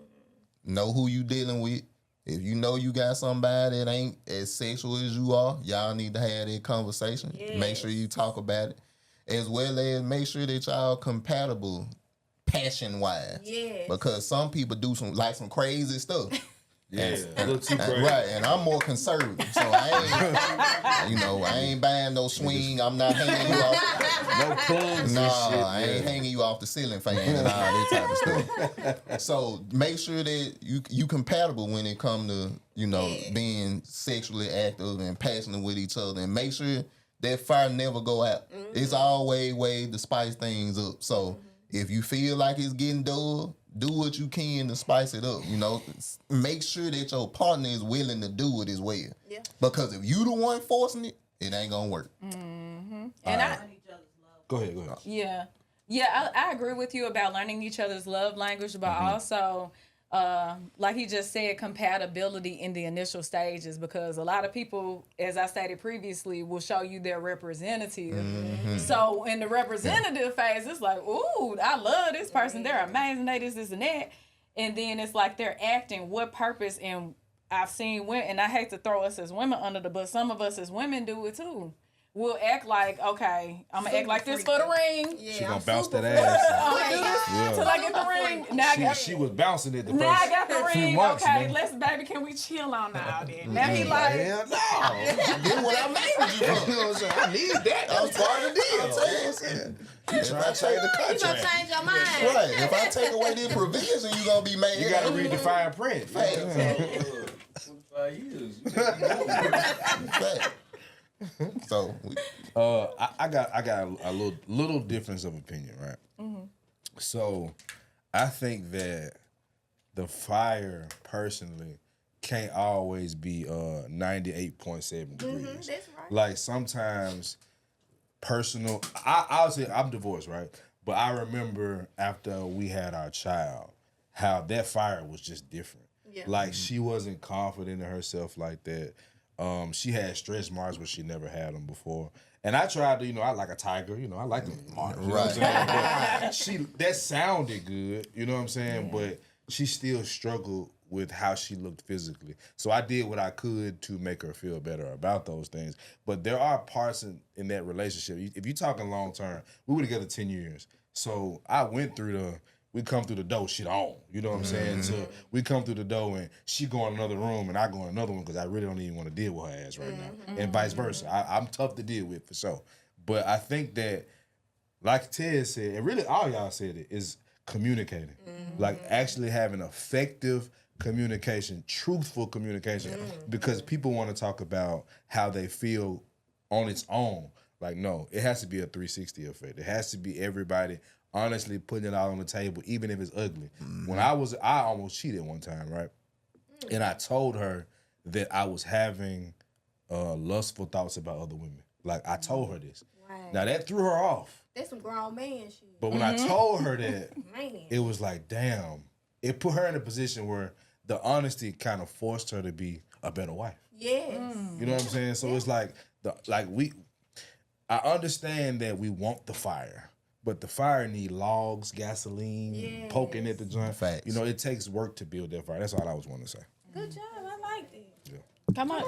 [SPEAKER 3] Know who you dealing with. If you know you got somebody that ain't as sexual as you are, y'all need to have that conversation. Make sure you talk about it. As well as make sure that y'all compatible passion-wise.
[SPEAKER 1] Yes.
[SPEAKER 3] Because some people do some crazy stuff.
[SPEAKER 4] Yeah, a little too crazy.
[SPEAKER 3] Right, and I'm more conservative, so I ain't buying no swing. I'm not hanging you off.
[SPEAKER 4] No plugs
[SPEAKER 3] Nah,
[SPEAKER 4] and shit.
[SPEAKER 3] I ain't hanging you off the ceiling fan and all that type of stuff. So make sure that you compatible when it come to being sexually active and passionate with each other, and make sure that fire never go out. It's always way to spice things up. So if you feel like it's getting dull, do what you can to spice it up. Make sure that your partner is willing to do it as well.
[SPEAKER 1] Yeah.
[SPEAKER 3] Because if you the one forcing it, it ain't gonna work.
[SPEAKER 2] And
[SPEAKER 4] Go ahead.
[SPEAKER 2] I agree with you about learning each other's love language, but also, like he just said, compatibility in the initial stages, because a lot of people, as I stated previously, will show you their representative. So in the representative phase, it's like, ooh, I love this person. They're amazing. They this, and that. And then it's like they're acting what purpose. And I've seen women, and I hate to throw us as women under the bus, some of us as women do it too. We'll act like, okay, I'm going to act like this for the ring.
[SPEAKER 4] She gonna bounce that ass.
[SPEAKER 2] I'm going to do this till I get the ring. Now I got
[SPEAKER 4] She was bouncing it the
[SPEAKER 2] Now I
[SPEAKER 4] first
[SPEAKER 2] got the
[SPEAKER 4] few
[SPEAKER 2] ring.
[SPEAKER 4] months,
[SPEAKER 2] Okay,
[SPEAKER 4] man.
[SPEAKER 2] baby, can we chill on now then? Now he like,
[SPEAKER 4] Hell no.
[SPEAKER 3] Get what I made you from.
[SPEAKER 4] You know what I'm saying? I need that. That was part of the deal. You trying to change the
[SPEAKER 1] You gonna
[SPEAKER 4] contract.
[SPEAKER 1] change your mind.
[SPEAKER 3] Right. If I take away this provision, you gonna be mad.
[SPEAKER 4] You gotta read the fine print.
[SPEAKER 3] Fact.
[SPEAKER 6] 25 years.
[SPEAKER 3] Fact. So
[SPEAKER 4] I got a little difference of opinion, right? So I think that the fire personally can't always be 98.7 degrees.
[SPEAKER 1] That's right.
[SPEAKER 4] Like sometimes personal. I'll say I'm divorced, right? But I remember after we had our child, how that fire was just different.
[SPEAKER 1] Yeah.
[SPEAKER 4] Like she wasn't confident in herself like that. She had stretch marks, but she never had them before. And I tried to, I like a tiger, I like the marks. You know what I'm saying? But that sounded good, you know what I'm saying? But she still struggled with how she looked physically. So I did what I could to make her feel better about those things. But there are parts in that relationship. If you're talking long term, we were together 10 years. So I went through we come through the door, shit on. You know what I'm saying? So we come through the door and she go in another room and I go in another one because I really don't even want to deal with her ass right now. And vice versa. I'm tough to deal with for sure. But I think that, like Ted said, and really all y'all said it, is communicating. Like actually having effective communication, truthful communication. Because people want to talk about how they feel on its own. Like, no, it has to be a 360 effect. It has to be everybody honestly putting it out on the table, even if it's ugly. When I almost cheated one time, right? And I told her that I was having lustful thoughts about other women. Like, I told her this.
[SPEAKER 1] Right.
[SPEAKER 4] Now, that threw her off.
[SPEAKER 1] That's some grown man shit.
[SPEAKER 4] But when I told her that,
[SPEAKER 1] Man.
[SPEAKER 4] it was like, damn. It put her in a position where the honesty kind of forced her to be a better wife.
[SPEAKER 1] Yes.
[SPEAKER 4] You know what I'm saying? So it's like I understand that we want the fire, but the fire need logs, gasoline, poking at the joint.
[SPEAKER 3] Facts.
[SPEAKER 4] You know, it takes work to build that fire. That's all I was wanting to say.
[SPEAKER 1] Good job. I like that.
[SPEAKER 2] Come on.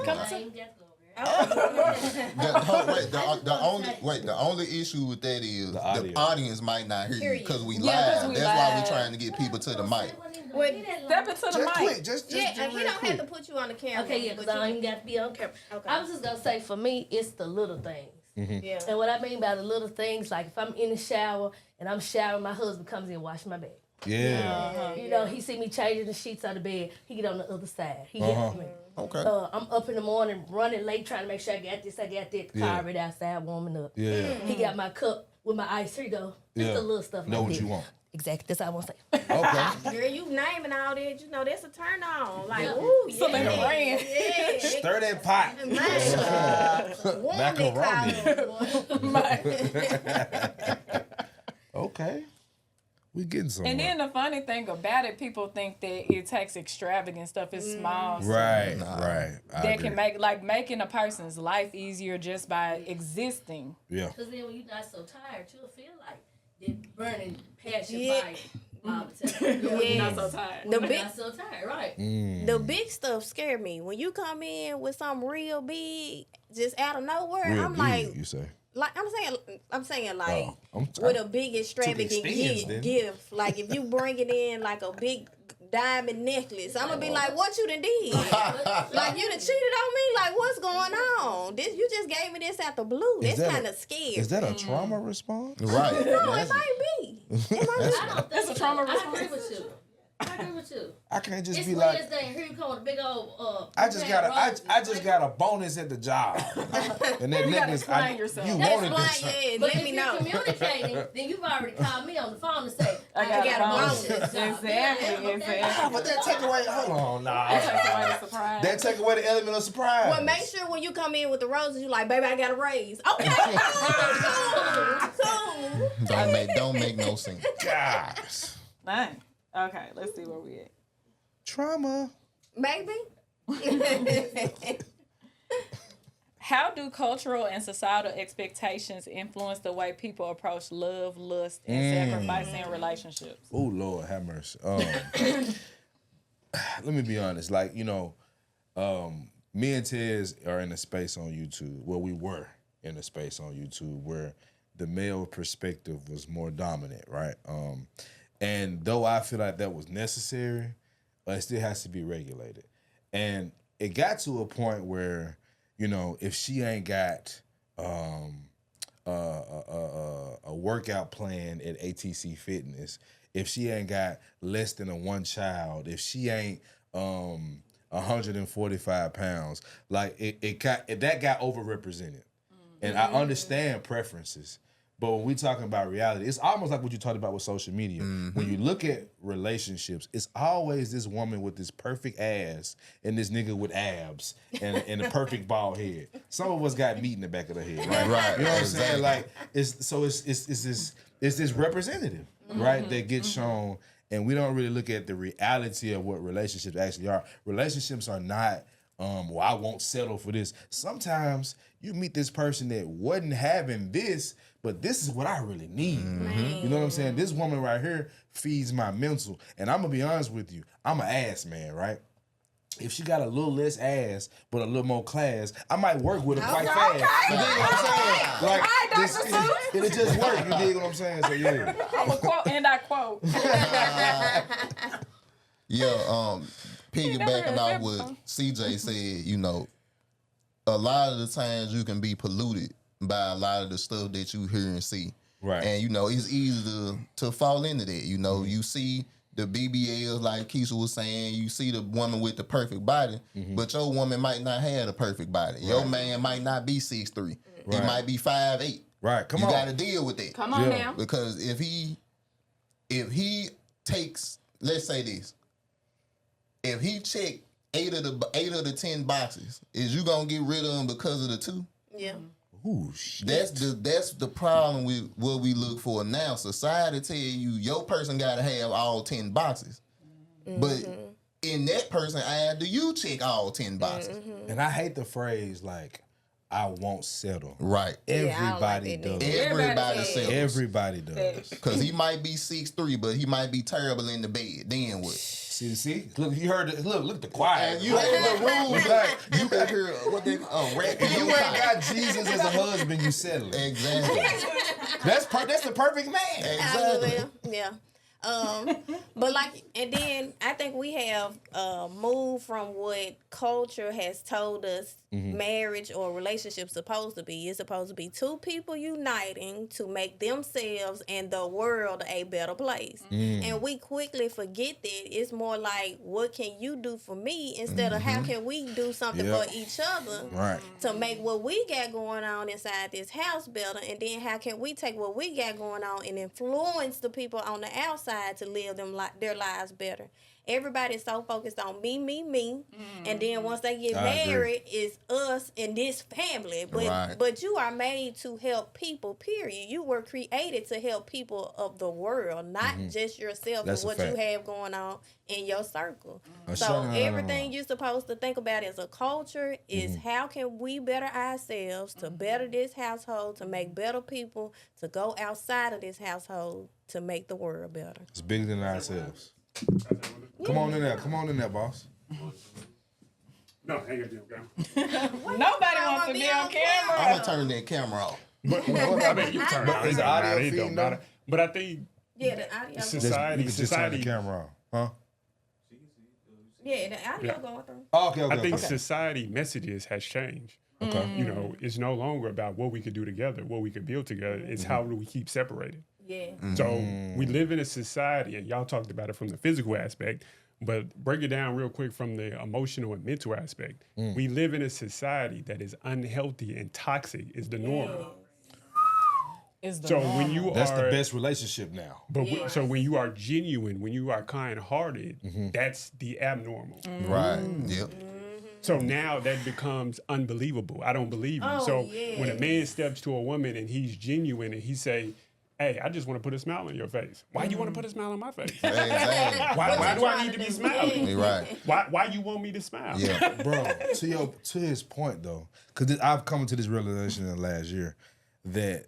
[SPEAKER 3] The only issue with that is the
[SPEAKER 4] audio.
[SPEAKER 3] audience might not hear you because we
[SPEAKER 2] Yeah,
[SPEAKER 3] live.
[SPEAKER 2] 'cause we
[SPEAKER 3] That's why
[SPEAKER 2] live.
[SPEAKER 3] we trying to get people to the mic.
[SPEAKER 2] Step into the mic.
[SPEAKER 4] quick, just
[SPEAKER 1] Yeah, and he
[SPEAKER 4] real
[SPEAKER 1] don't
[SPEAKER 4] quick.
[SPEAKER 1] have to put you on the camera.
[SPEAKER 7] Okay, yeah, because I don't even got to be on camera.
[SPEAKER 1] Okay.
[SPEAKER 7] I was just going to say, for me, it's the little things.
[SPEAKER 1] Yeah.
[SPEAKER 7] And what I mean by the little things, like if I'm in the shower and I'm showering, my husband comes in and washes my bed.
[SPEAKER 4] Yeah.
[SPEAKER 7] You know, he see me changing the sheets out of bed. He get on the other side. He helps me.
[SPEAKER 3] Okay.
[SPEAKER 7] I'm up in the morning, running late, trying to make sure I got this, I got that. The car
[SPEAKER 4] Yeah.
[SPEAKER 7] already outside warming up.
[SPEAKER 4] Yeah.
[SPEAKER 7] He got my cup with my ice. Here you go. Just
[SPEAKER 4] Yeah.
[SPEAKER 7] the little stuff
[SPEAKER 4] Know
[SPEAKER 7] like
[SPEAKER 4] what
[SPEAKER 7] that.
[SPEAKER 4] you want.
[SPEAKER 7] Exactly. That's all I want to say.
[SPEAKER 4] Okay.
[SPEAKER 1] Girl, you naming all that, you know, that's a turn on. Like, ooh, yeah.
[SPEAKER 2] Selena Brand.
[SPEAKER 1] Yeah.
[SPEAKER 4] Stir that pot.
[SPEAKER 1] Man, warm
[SPEAKER 4] Macaroni.
[SPEAKER 1] that collar.
[SPEAKER 4] Okay. We getting somewhere.
[SPEAKER 2] And then the funny thing about it, people think that it takes extravagant stuff. It's small stuff
[SPEAKER 4] Right, right. I
[SPEAKER 2] that
[SPEAKER 4] agree.
[SPEAKER 2] can making a person's life easier just by existing.
[SPEAKER 4] Yeah.
[SPEAKER 7] Because then when you're not so tired, you'll feel like they're burning past your
[SPEAKER 1] Yeah.
[SPEAKER 7] body all the time.
[SPEAKER 1] Yes.
[SPEAKER 2] Not so tired.
[SPEAKER 1] The
[SPEAKER 7] You're
[SPEAKER 1] big,
[SPEAKER 7] not so tired, right?
[SPEAKER 1] the big stuff scare me. When you come in with something real big, just out of nowhere,
[SPEAKER 4] Real
[SPEAKER 1] I'm
[SPEAKER 4] big,
[SPEAKER 1] like,
[SPEAKER 4] you say.
[SPEAKER 1] I'm saying like
[SPEAKER 4] Oh, I'm
[SPEAKER 1] with a big extravagant
[SPEAKER 4] extends, then.
[SPEAKER 1] gift. Like if you bring it in like a big diamond necklace, I'm gonna be like, what you done did? Like you done cheated on me? Like what's going on? This you just gave me this out the blue.
[SPEAKER 4] Is
[SPEAKER 1] That's
[SPEAKER 4] that a-
[SPEAKER 1] kind of scary.
[SPEAKER 4] Is that a trauma response?
[SPEAKER 3] Right.
[SPEAKER 1] No, it might be. It might be.
[SPEAKER 7] I don't think
[SPEAKER 2] That's a
[SPEAKER 7] so.
[SPEAKER 2] trauma
[SPEAKER 7] I
[SPEAKER 2] response.
[SPEAKER 7] agree with you. I agree with you.
[SPEAKER 4] I can't just
[SPEAKER 7] It's
[SPEAKER 4] be like,
[SPEAKER 7] Wednesday and here you come with a big old
[SPEAKER 4] I just got a bonus at the job, and that
[SPEAKER 2] You gotta
[SPEAKER 4] necklace,
[SPEAKER 2] explain yourself.
[SPEAKER 4] you
[SPEAKER 1] That's
[SPEAKER 4] wanted
[SPEAKER 1] why,
[SPEAKER 4] this.
[SPEAKER 1] yeah,
[SPEAKER 7] But
[SPEAKER 1] let
[SPEAKER 7] if
[SPEAKER 1] me
[SPEAKER 7] you're
[SPEAKER 1] know.
[SPEAKER 7] communicating, then you've already called me on the phone and say,
[SPEAKER 2] I got
[SPEAKER 1] got a
[SPEAKER 2] a
[SPEAKER 1] bonus.
[SPEAKER 2] bonus. Exactly.
[SPEAKER 4] But that take away. Hold on, nah.
[SPEAKER 2] Takes away the surprise.
[SPEAKER 4] That take away the element of surprise.
[SPEAKER 1] Well, make sure when you come in with the roses, you like, baby, I got a raise. Okay, cool.
[SPEAKER 3] Don't make no sense.
[SPEAKER 4] Gosh,
[SPEAKER 2] Dang. Okay, let's see where we at.
[SPEAKER 4] trauma.
[SPEAKER 1] Maybe.
[SPEAKER 2] How do cultural and societal expectations influence the way people approach love, lust, and sacrifice in relationships?
[SPEAKER 4] Oh Lord, have mercy. Let me be honest. Like me and Tez are in a space on YouTube. Well, we were in a space on YouTube where the male perspective was more dominant, right? And though I feel like that was necessary, it still has to be regulated. And it got to a point where, if she ain't got a workout plan at ATC Fitness, if she ain't got less than one child, if she ain't 145 pounds, like that got overrepresented. And I understand preferences. But when we talking about reality, it's almost like what you talked about with social media. When you look at relationships, it's always this woman with this perfect ass and this nigga with abs and a perfect bald head. Some of us got meat in the back of the head, right?
[SPEAKER 3] Right.
[SPEAKER 4] You know what I'm
[SPEAKER 3] Exactly.
[SPEAKER 4] saying? Like it's this representative, right, that gets shown, and we don't really look at the reality of what relationships actually are. Relationships are not well, I won't settle for this. Sometimes you meet this person that wasn't having this, but this is what I really need. You know what I'm saying? This woman right here feeds my mental. And I'm going to be honest with you. I'm an ass man, right? If she got a little less ass, but a little more class, I might work with her quite fast. You dig what I'm saying? Like, it'll just work. You dig what I'm saying? So, yeah.
[SPEAKER 2] I'm a quote, and I quote.
[SPEAKER 3] Yeah, piggybacking off what CJ said, a lot of the times you can be polluted by a lot of the stuff that you hear and see.
[SPEAKER 4] Right.
[SPEAKER 3] And, it's easy to fall into that. You see the BBLs, like Keisha was saying, you see the woman with the perfect body, but your woman might not have the perfect body. Your man might not be 6'3". He
[SPEAKER 4] Right.
[SPEAKER 3] might be 5'8".
[SPEAKER 4] Right. Come
[SPEAKER 3] you
[SPEAKER 4] on.
[SPEAKER 3] got to deal with that.
[SPEAKER 2] Come on
[SPEAKER 4] Yeah.
[SPEAKER 2] now.
[SPEAKER 3] Because if he takes, let's say this, if he check 8 of the 10 boxes, is you gonna get rid of him because of the 2?
[SPEAKER 1] Yeah.
[SPEAKER 4] Ooh, shit.
[SPEAKER 3] That's the problem with what we look for now. Society tell you your person gotta have all 10 boxes, but in that person's eye, do you check all 10 boxes?
[SPEAKER 4] And I hate the phrase like, I won't settle.
[SPEAKER 3] Right.
[SPEAKER 1] Yeah, I don't like
[SPEAKER 4] Everybody
[SPEAKER 1] that
[SPEAKER 4] does.
[SPEAKER 1] neither.
[SPEAKER 3] Everybody
[SPEAKER 2] does.
[SPEAKER 3] sells.
[SPEAKER 4] Everybody does.
[SPEAKER 3] Because he might be 6'3", but he might be terrible in the bed. Then what?
[SPEAKER 4] See, look, you heard it. Look at the quiet.
[SPEAKER 3] And you heard the rules.
[SPEAKER 4] Like,
[SPEAKER 3] You got here, what they rap
[SPEAKER 4] if
[SPEAKER 3] in
[SPEAKER 4] you
[SPEAKER 3] your
[SPEAKER 4] ain't
[SPEAKER 3] car.
[SPEAKER 4] got Jesus as a husband, you settling.
[SPEAKER 3] Exactly.
[SPEAKER 4] That's the perfect man.
[SPEAKER 3] Exactly.
[SPEAKER 1] Yeah. But like, and then I think we have moved from what culture has told us marriage or relationship supposed to be. It's supposed to be two people uniting to make themselves and the world a better place. And we quickly forget that it's more like, what can you do for me instead of how can we do something
[SPEAKER 4] Yep.
[SPEAKER 1] for each other
[SPEAKER 4] Right.
[SPEAKER 1] to make what we got going on inside this house better, and then how can we take what we got going on and influence the people on the outside to live their lives better. Everybody's so focused on me, and then once they get
[SPEAKER 4] I agree.
[SPEAKER 1] married, it's us and this family. But
[SPEAKER 3] Right.
[SPEAKER 1] but you are made to help people. Period. You were created to help people of the world, not just yourself
[SPEAKER 4] That's
[SPEAKER 1] and
[SPEAKER 4] a
[SPEAKER 1] what you
[SPEAKER 4] fact.
[SPEAKER 1] have going on in your circle.
[SPEAKER 4] Oh,
[SPEAKER 1] So
[SPEAKER 4] sure, no.
[SPEAKER 1] everything you're supposed to think about as a culture is how can we better ourselves to better this household, to make better people, to go outside of this household to make the world better.
[SPEAKER 4] It's bigger than ourselves. Come on in there, boss.
[SPEAKER 5] No, hang it down.
[SPEAKER 2] Nobody wants to be on camera.
[SPEAKER 3] I'm going to turn that camera off.
[SPEAKER 5] But I mean, you turn
[SPEAKER 4] But
[SPEAKER 5] it
[SPEAKER 4] is the
[SPEAKER 5] on.
[SPEAKER 4] audio
[SPEAKER 5] It
[SPEAKER 4] feed
[SPEAKER 5] don't
[SPEAKER 4] though?
[SPEAKER 5] matter. But I think
[SPEAKER 1] Yeah, the audio.
[SPEAKER 5] It's
[SPEAKER 1] Going,
[SPEAKER 5] just-
[SPEAKER 4] You can just turn
[SPEAKER 5] Society-
[SPEAKER 4] the camera on. Huh?
[SPEAKER 1] yeah, the audio
[SPEAKER 5] Yeah.
[SPEAKER 1] going through.
[SPEAKER 4] Oh, okay.
[SPEAKER 5] I think
[SPEAKER 4] okay.
[SPEAKER 5] society messages has changed.
[SPEAKER 4] Okay.
[SPEAKER 5] You know, it's no longer about what we could do together, what we could build together. It's how do we keep separated.
[SPEAKER 1] Yeah.
[SPEAKER 5] So we live in a society, and y'all talked about it from the physical aspect, but break it down real quick from the emotional and mental aspect. We live in a society that is unhealthy and toxic is the norm.
[SPEAKER 2] Is the
[SPEAKER 5] So
[SPEAKER 2] norm.
[SPEAKER 5] when you
[SPEAKER 4] That's
[SPEAKER 5] are
[SPEAKER 4] the best relationship now.
[SPEAKER 5] But so when you are genuine, when you are kind-hearted, that's the abnormal.
[SPEAKER 3] Right. Yep.
[SPEAKER 5] So now that becomes unbelievable. I don't believe you.
[SPEAKER 1] Oh,
[SPEAKER 5] So when a
[SPEAKER 1] yes.
[SPEAKER 5] man steps to a woman and he's genuine and he say, "Hey, I just want to put a smile on your face." Why you want to put a smile on my face?
[SPEAKER 3] Exactly.
[SPEAKER 5] Why do I need to be smiling?
[SPEAKER 3] You're right.
[SPEAKER 5] Why you want me to smile?
[SPEAKER 3] Yeah.
[SPEAKER 4] Bro, to his point though, because I've come to this realization in the last year that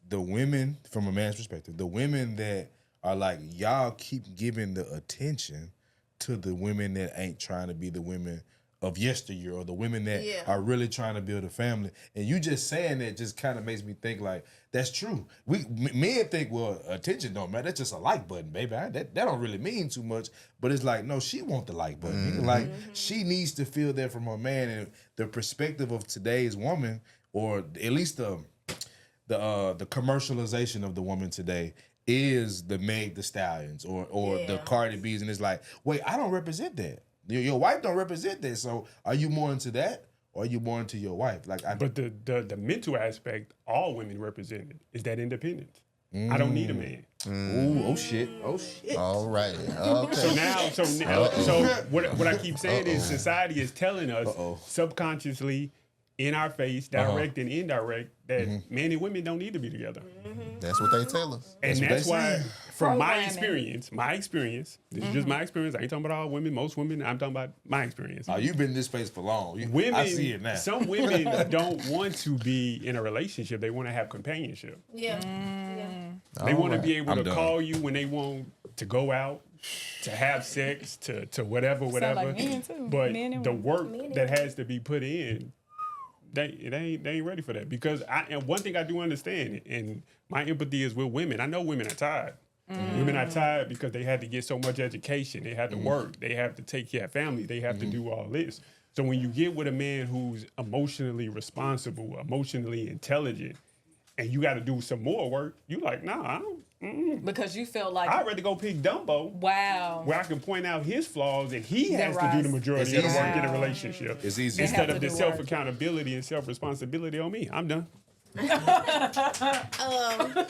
[SPEAKER 4] the women, from a man's perspective, the women that are like, y'all keep giving the attention to the women that ain't trying to be the women of yesteryear, or the women that
[SPEAKER 1] Yeah.
[SPEAKER 4] are really trying to build a family. And you just saying that just kind of makes me think like, that's true. Men think, well, attention don't matter. That's just a like button, baby. That don't really mean too much. But it's like, no, she want the like button. Like, she needs to feel that from her man. And the perspective of today's woman, or at least the commercialization of the woman today, is the Meg Thee Stallions or the
[SPEAKER 1] Yeah.
[SPEAKER 4] Cardi B's. And it's like, wait, I don't represent that. Your wife don't represent that. So are you more into that, or are you more into your wife? Like,
[SPEAKER 5] But the mental aspect, all women represented, is that independence. I don't need a man.
[SPEAKER 4] ooh, oh shit.
[SPEAKER 3] All right. Okay.
[SPEAKER 5] So what I keep saying is society is telling us subconsciously, in our face, direct and indirect, that men and women don't need to be together.
[SPEAKER 3] That's what they tell us.
[SPEAKER 5] And
[SPEAKER 4] That's what
[SPEAKER 5] that's
[SPEAKER 4] they
[SPEAKER 5] why,
[SPEAKER 4] say.
[SPEAKER 5] from my
[SPEAKER 2] Programming.
[SPEAKER 5] experience, this is just my experience. I ain't talking about all women, most women. I'm talking about my experience.
[SPEAKER 4] Oh, you've been in this space for long.
[SPEAKER 5] Women,
[SPEAKER 4] I see it now.
[SPEAKER 5] some women don't want to be in a relationship. They want to have companionship.
[SPEAKER 1] Yeah.
[SPEAKER 5] They want to be able
[SPEAKER 4] I'm
[SPEAKER 5] to
[SPEAKER 4] done.
[SPEAKER 5] call you when they want to go out, to have sex, to whatever.
[SPEAKER 2] like men, too.
[SPEAKER 5] But
[SPEAKER 2] Men and
[SPEAKER 5] the
[SPEAKER 2] women.
[SPEAKER 5] work that has to be put in, they ain't ready for that. Because and one thing I do understand, and my empathy is with women. I know women are tired. Women are tired because they had to get so much education. They had to work. They have to take care of family. They have to do all this. So when you get with a man who's emotionally responsible, emotionally intelligent, and you got to do some more work, you like, nah, I don't.
[SPEAKER 2] Because you feel like,
[SPEAKER 5] I'd rather go pick Dumbo,
[SPEAKER 2] wow.
[SPEAKER 5] where I can point out his flaws, and he has to do
[SPEAKER 2] rise.
[SPEAKER 5] the majority
[SPEAKER 4] It's
[SPEAKER 5] of the work
[SPEAKER 4] easy.
[SPEAKER 5] in a relationship.
[SPEAKER 4] It's easy.
[SPEAKER 5] Instead
[SPEAKER 2] They
[SPEAKER 5] of
[SPEAKER 2] have
[SPEAKER 5] the
[SPEAKER 2] to do work.
[SPEAKER 5] self accountability and self responsibility on me. I'm done.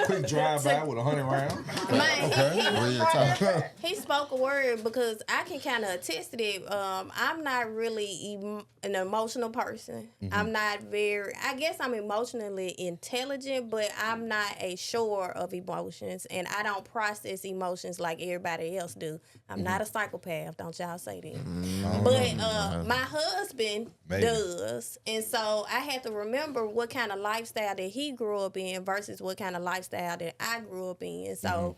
[SPEAKER 4] Quick drive by with 100 rounds.
[SPEAKER 1] Man,
[SPEAKER 3] Real talk.
[SPEAKER 1] he spoke a word because I can kind of attest to that. I'm not really an emotional person. I'm not very, I guess I'm emotionally intelligent, but I'm not a shower of emotions, and I don't process emotions like everybody else do. I'm not a psychopath, don't y'all say that. But my husband
[SPEAKER 4] Maybe.
[SPEAKER 1] does, and so I had to remember what kind of lifestyle that he grew up in versus what kind of lifestyle that I grew up in. So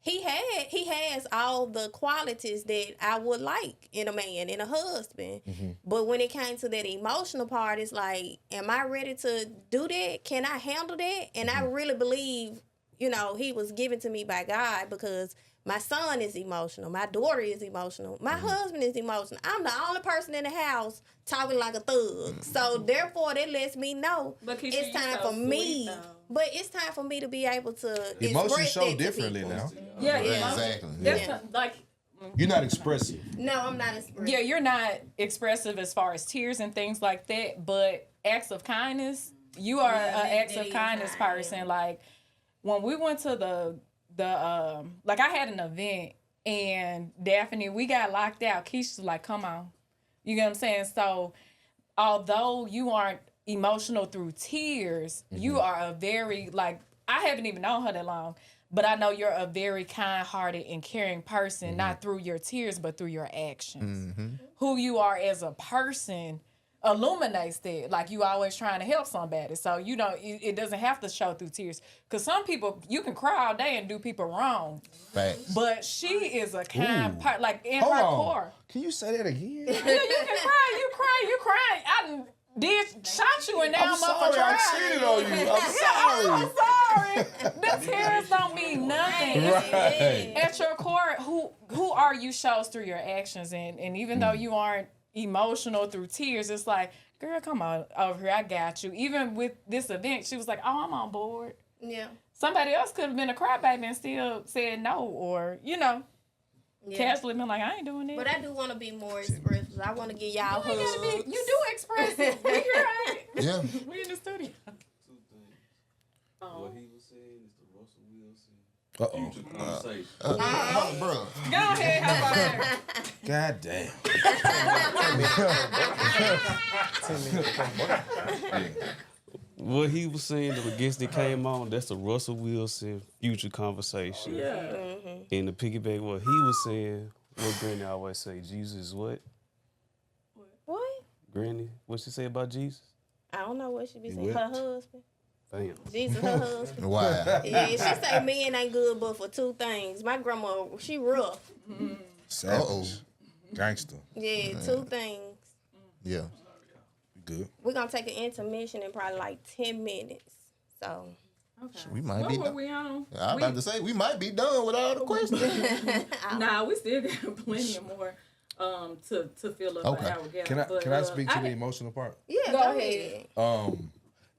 [SPEAKER 1] he has all the qualities that I would like in a man, in a husband. But when it came to that emotional part, it's like, am I ready to do that? Can I handle that? And I really believe, he was given to me by God, because my son is emotional. My daughter is emotional. My husband is emotional. I'm the only person in the house talking like a thug. So therefore, that lets me know
[SPEAKER 2] But Keisha,
[SPEAKER 1] it's
[SPEAKER 2] you
[SPEAKER 1] time
[SPEAKER 2] so
[SPEAKER 1] for me.
[SPEAKER 2] sweet, though.
[SPEAKER 1] But it's time for me to be able to
[SPEAKER 4] Emotions
[SPEAKER 1] express
[SPEAKER 4] show
[SPEAKER 1] that to
[SPEAKER 4] differently
[SPEAKER 1] people.
[SPEAKER 4] now.
[SPEAKER 2] Yeah,
[SPEAKER 3] Exactly.
[SPEAKER 2] That's
[SPEAKER 1] Yeah.
[SPEAKER 2] not, like,
[SPEAKER 4] You're not expressive.
[SPEAKER 1] No, I'm not expressing.
[SPEAKER 2] yeah, you're not expressive as far as tears and things like that, but acts of kindness, you are an acts of kindness person. Like, when we went to the like, I had an event, and Daphne, we got locked out. Keisha's like, come on. You get what I'm saying? So, although you aren't emotional through tears, you are a very, like, I haven't even known her that long, but I know you're a very kind-hearted and caring person, not through your tears, but through your actions. Who you are as a person illuminates that. Like, you always trying to help somebody. So, it doesn't have to show through tears. Because some people, you can cry all day and do people wrong.
[SPEAKER 3] Facts.
[SPEAKER 2] But she is a kind part, like, in
[SPEAKER 4] Hold
[SPEAKER 2] her
[SPEAKER 4] on.
[SPEAKER 2] core.
[SPEAKER 4] Can you say that again?
[SPEAKER 2] Yeah, you can cry, you cry. I done shot you, and now
[SPEAKER 4] I'm
[SPEAKER 2] I'm up
[SPEAKER 4] sorry
[SPEAKER 2] for
[SPEAKER 4] I
[SPEAKER 2] trial.
[SPEAKER 4] cheated on you. I'm
[SPEAKER 2] I'm
[SPEAKER 4] sorry.
[SPEAKER 2] sorry. The tears don't mean nothing.
[SPEAKER 4] Right.
[SPEAKER 2] At your core, who are you shows through your actions, and even though you aren't emotional through tears, it's like, girl, come on over here, I got you. Even with this event, she was like, oh, I'm on board.
[SPEAKER 1] Yeah.
[SPEAKER 2] Somebody else could have been a crybaby and still said no, or
[SPEAKER 1] Yeah.
[SPEAKER 2] casually been like, I ain't doing it.
[SPEAKER 1] But I do want to be more expressive. I want to give y'all
[SPEAKER 2] You
[SPEAKER 1] hugs.
[SPEAKER 2] gotta be- you do express it. We here, right?
[SPEAKER 3] Yeah.
[SPEAKER 2] We in the studio.
[SPEAKER 6] Two things. What he was saying is the Russell Wilson
[SPEAKER 4] Uh-oh.
[SPEAKER 6] future conversation.
[SPEAKER 3] Bro.
[SPEAKER 2] Go ahead, how about that?
[SPEAKER 4] God damn.
[SPEAKER 6] What he was saying, the guest that came on, that's the Russell Wilson future conversation.
[SPEAKER 2] Yeah.
[SPEAKER 6] And to piggyback what he was saying, what Granny always say, Jesus is what?
[SPEAKER 1] What?
[SPEAKER 6] Granny, what she say about Jesus?
[SPEAKER 1] I don't know what she be saying.
[SPEAKER 4] wept.
[SPEAKER 1] Her husband.
[SPEAKER 6] Damn.
[SPEAKER 1] Jesus, her husband.
[SPEAKER 3] Why?
[SPEAKER 1] Yeah, she say men ain't good but for two things. My grandma, she rough.
[SPEAKER 4] Savage. Gangster.
[SPEAKER 1] Yeah, two things.
[SPEAKER 3] Yeah.
[SPEAKER 4] Good.
[SPEAKER 1] We're going to take an intermission in probably like 10 minutes. So,
[SPEAKER 3] We might
[SPEAKER 2] What
[SPEAKER 3] be
[SPEAKER 2] were
[SPEAKER 3] done.
[SPEAKER 2] we on?
[SPEAKER 3] I'm about to say we might be done with all the questions.
[SPEAKER 2] Nah, we still got plenty of more to fill up
[SPEAKER 3] Okay.
[SPEAKER 2] an hour gap.
[SPEAKER 4] Can I
[SPEAKER 2] But,
[SPEAKER 4] can I speak to the
[SPEAKER 2] didn't-
[SPEAKER 4] emotional part?
[SPEAKER 1] yeah,
[SPEAKER 2] Go
[SPEAKER 1] go
[SPEAKER 2] ahead.
[SPEAKER 1] ahead.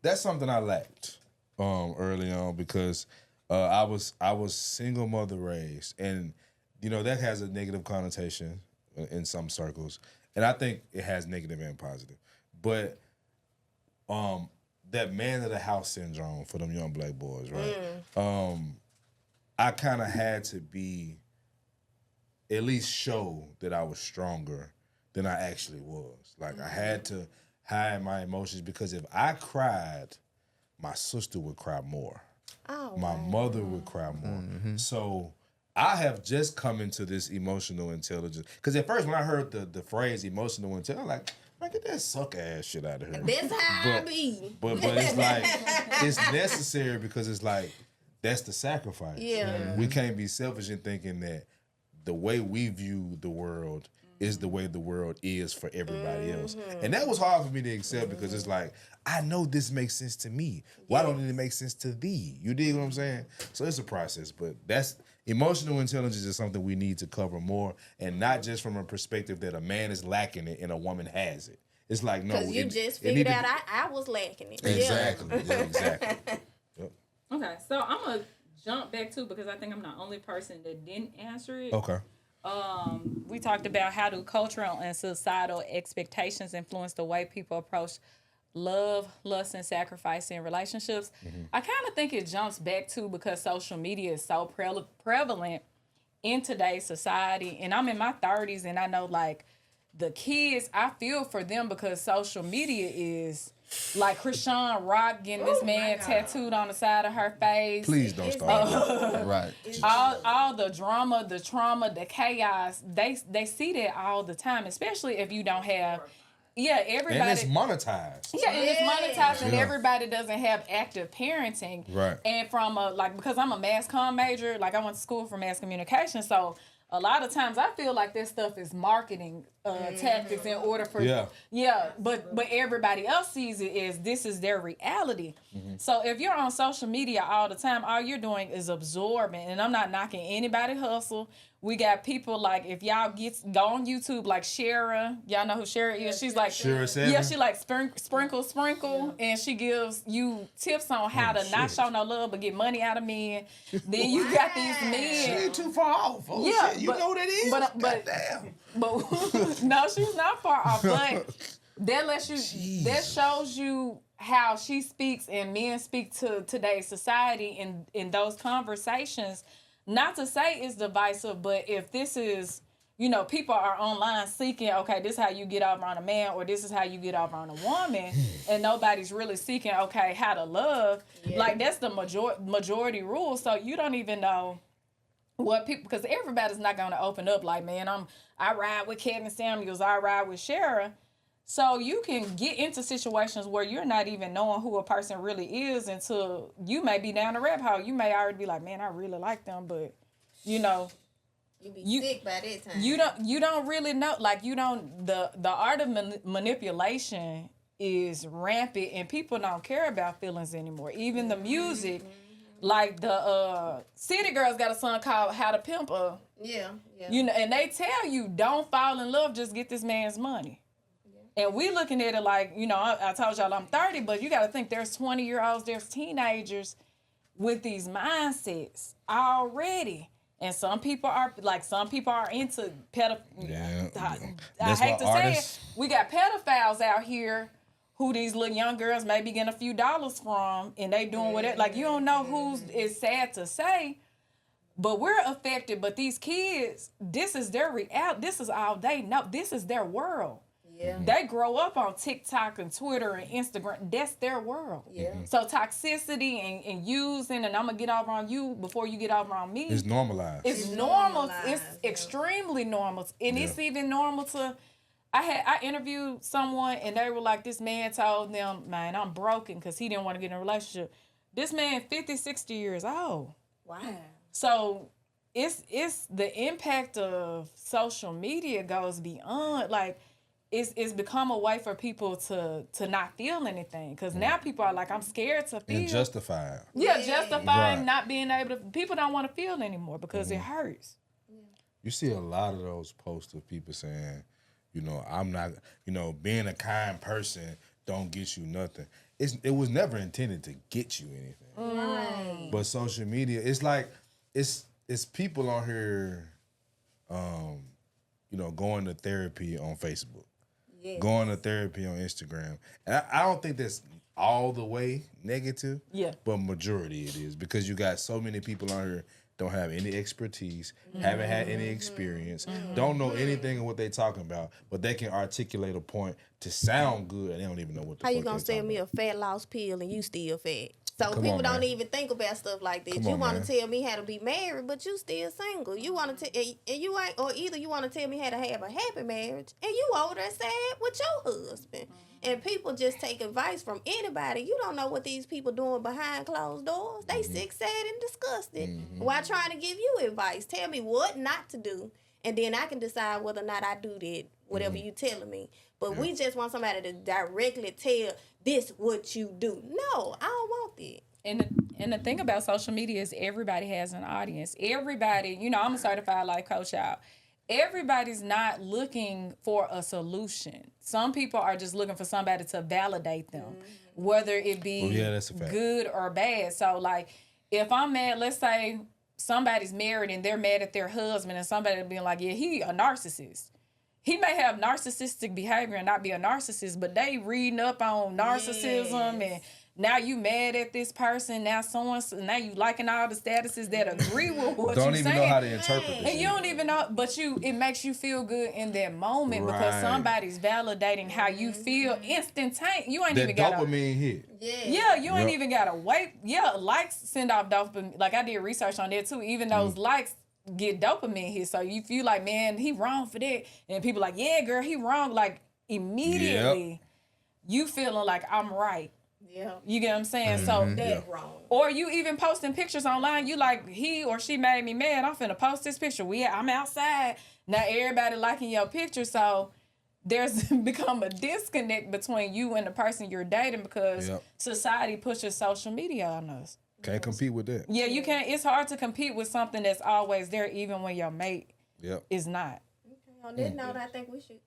[SPEAKER 4] That's something I lacked early on because I was single mother raised, and that has a negative connotation in some circles, and I think it has negative and positive. But that man of the house syndrome for them young black boys, right? I kind of had to be at least show that I was stronger than I actually was. Like I had to hide my emotions because if I cried, my sister would cry more.
[SPEAKER 1] Oh,
[SPEAKER 4] My mother would cry more. So I have just come into this emotional intelligence. Because at first when I heard the phrase emotional intelligence, I'm like, man, get that suck ass shit out of here.
[SPEAKER 1] that's how I be.
[SPEAKER 4] But it's like it's necessary because it's like that's the sacrifice.
[SPEAKER 1] Yeah.
[SPEAKER 4] We can't be selfish in thinking that the way we view the world is the way the world is for everybody else. And that was hard for me to accept because it's like, I know this makes sense to me. Why don't it make sense to thee? You dig what I'm saying? So it's a process, but that's emotional intelligence is something we need to cover more, and not just from a perspective that a man is lacking it and a woman has it. It's like, no.
[SPEAKER 1] Because you just
[SPEAKER 4] it need
[SPEAKER 1] figured
[SPEAKER 4] to
[SPEAKER 1] out
[SPEAKER 4] be-
[SPEAKER 1] I was lacking it.
[SPEAKER 3] Exactly.
[SPEAKER 4] Yeah, exactly. Yep.
[SPEAKER 2] Okay, so I'm gonna jump back too because I think I'm the only person that didn't answer it.
[SPEAKER 4] Okay.
[SPEAKER 2] We talked about how do cultural and societal expectations influence the way people approach love, lust, and sacrifice in relationships, I kind of think it jumps back to because social media is so prevalent in today's society. And I'm in my 30s, and I know, like, the kids, I feel for them because social media is like Krishan Rock getting this man tattooed on the side of her face.
[SPEAKER 4] Please don't start.
[SPEAKER 3] Right.
[SPEAKER 2] All the drama, the trauma, the chaos, they see that all the time, especially if you don't have, everybody.
[SPEAKER 4] And it's monetized.
[SPEAKER 2] Yeah, and it's monetized, and
[SPEAKER 4] Yeah.
[SPEAKER 2] everybody doesn't have active parenting.
[SPEAKER 4] Right.
[SPEAKER 2] And from because I'm a mass comm major, like I went to school for mass communication, so a lot of times I feel like this stuff is marketing tactics in order for but everybody else sees it as this is their reality. So if you're on social media all the time, all you're doing is absorbing. And I'm not knocking anybody hustle. We got people like, if y'all go on YouTube, like Shara, y'all know who Shara is. She's like,
[SPEAKER 4] Shara Seven?
[SPEAKER 2] yeah, she like sprinkle, and she gives you tips on how to not show no love but get money out of men. Then you got these
[SPEAKER 4] She
[SPEAKER 2] men.
[SPEAKER 4] ain't too far off. Oh,
[SPEAKER 2] Yeah,
[SPEAKER 4] shit. You
[SPEAKER 2] but-
[SPEAKER 4] know what that is?
[SPEAKER 2] but-
[SPEAKER 4] Goddamn.
[SPEAKER 2] But no, she's not far off. But that shows you how she speaks and men speak to today's society in those conversations. Not to say it's divisive, but if this is, people are online seeking, okay, this is how you get over on a man, or this is how you get over on a woman, and nobody's really seeking, okay, how to love. Like, that's the majority rule. So you don't even know what people, because everybody's not going to open up like, man, I ride with Kevin Samuels, I ride with Shara. So you can get into situations where you're not even knowing who a person really is until you may be down the rabbit hole. You may already be like, man, I really like them, but
[SPEAKER 1] You be sick by that time.
[SPEAKER 2] you don't really know. Like, the art of manipulation is rampant, and people don't care about feelings anymore. Even the music, like the City Girls got a song called "How to Pimp a."
[SPEAKER 1] Yeah.
[SPEAKER 2] And they tell you, don't fall in love, just get this man's money. And we looking at it like, I told y'all I'm 30, but you got to think there's 20-year-olds, there's teenagers with these mindsets already. And some people are into
[SPEAKER 4] Yeah.
[SPEAKER 2] I
[SPEAKER 4] That's
[SPEAKER 2] hate
[SPEAKER 4] why
[SPEAKER 2] to
[SPEAKER 4] artists-
[SPEAKER 2] say it. We got pedophiles out here who these little young girls may be getting a few dollars from, and they doing whatever. Like, you don't know who's, it's sad to say, but we're affected. But these kids, this is their reality. This is all they know. This is their world.
[SPEAKER 1] Yeah.
[SPEAKER 2] They grow up on TikTok and Twitter and Instagram. That's their world.
[SPEAKER 1] Yeah.
[SPEAKER 2] So toxicity and using, and I'm going to get over on you before you get over on me.
[SPEAKER 4] It's normalized.
[SPEAKER 2] It's normal.
[SPEAKER 1] normalized,
[SPEAKER 2] It's
[SPEAKER 1] yeah.
[SPEAKER 2] extremely normal. And it's even normal to, I interviewed someone and they were like, this man told them, man, I'm broken because he didn't want to get in a relationship. This man, 50, 60 years old.
[SPEAKER 1] Wow.
[SPEAKER 2] So it's the impact of social media goes beyond, like, it's become a way for people to not feel anything. Because now people are like, I'm scared to feel.
[SPEAKER 4] And justified.
[SPEAKER 2] Justifying
[SPEAKER 4] Right.
[SPEAKER 2] not being able to. People don't want to feel anymore because it hurts.
[SPEAKER 4] You see a lot of those posts of people saying, I'm not, being a kind person don't get you nothing. It was never intended to get you anything.
[SPEAKER 1] Right.
[SPEAKER 4] But social media, it's like, it's people on here, going to therapy on Facebook, going to therapy on Instagram. And I don't think that's all the way negative, but majority it is, because you got so many people on here don't have any expertise, haven't had any experience, don't know anything of what they talking about, but they can articulate a point to sound good, and they don't even know what the
[SPEAKER 1] How
[SPEAKER 4] fuck
[SPEAKER 1] you gonna
[SPEAKER 4] they
[SPEAKER 1] sell me
[SPEAKER 4] talking
[SPEAKER 1] a fat loss pill and you still fat? So
[SPEAKER 4] Come
[SPEAKER 1] people
[SPEAKER 4] on,
[SPEAKER 1] don't
[SPEAKER 4] man.
[SPEAKER 1] even think about stuff like this.
[SPEAKER 4] Come
[SPEAKER 1] You
[SPEAKER 4] on,
[SPEAKER 1] want
[SPEAKER 4] man.
[SPEAKER 1] to tell me how to be married, but you still single. You want to and you ain't, or either you want to tell me how to have a happy marriage, and you over there sad with your husband. And people just take advice from anybody. You don't know what these people doing behind closed doors. They sick, sad, and disgusted. While trying to give you advice, tell me what not to do, and then I can decide whether or not I do that. Whatever you telling me. But we just want somebody to directly tell this what you do. No, I don't want that.
[SPEAKER 2] And the thing about social media is everybody has an audience. Everybody, I'm a certified life coach, y'all. Everybody's not looking for a solution. Some people are just looking for somebody to validate them, whether it be
[SPEAKER 4] that's a fact.
[SPEAKER 2] good or bad. So, like, if I'm mad, let's say somebody's married and they're mad at their husband, and somebody being like, yeah, he a narcissist. he may have narcissistic behavior and not be a narcissist, but they reading up on narcissism and now you mad at this person. Now now you liking all the statuses that agree with what
[SPEAKER 4] Don't
[SPEAKER 2] you
[SPEAKER 4] even
[SPEAKER 2] saying.
[SPEAKER 4] know how to interpret this.
[SPEAKER 2] And you don't even know, but it makes you feel good in that moment because
[SPEAKER 4] Right.
[SPEAKER 2] somebody's validating how you feel instantaneous. You ain't
[SPEAKER 4] That
[SPEAKER 2] even got
[SPEAKER 4] dopamine hit.
[SPEAKER 2] yeah, you ain't
[SPEAKER 4] Yep.
[SPEAKER 2] even gotta wait. Yeah, likes send off dopamine. Like I did research on that too. Even those likes get dopamine hit. So you feel like, man, he wrong for that. And people like, yeah, girl, he wrong. Like immediately you feeling like I'm right.
[SPEAKER 1] Yeah.
[SPEAKER 2] You get what I'm saying? So
[SPEAKER 1] That wrong.
[SPEAKER 2] or you even posting pictures online, you like, he or she made me mad. I'm finna post this picture. I'm outside. Now everybody liking your picture. So there's become a disconnect between you and the person you're dating because
[SPEAKER 4] Yep.
[SPEAKER 2] society pushes social media on us.
[SPEAKER 4] Can't compete with that.
[SPEAKER 2] Yeah, you can't. It's hard to compete with something that's always there, even when your mate
[SPEAKER 4] Yep.
[SPEAKER 2] is not.
[SPEAKER 1] On that note, I think we should.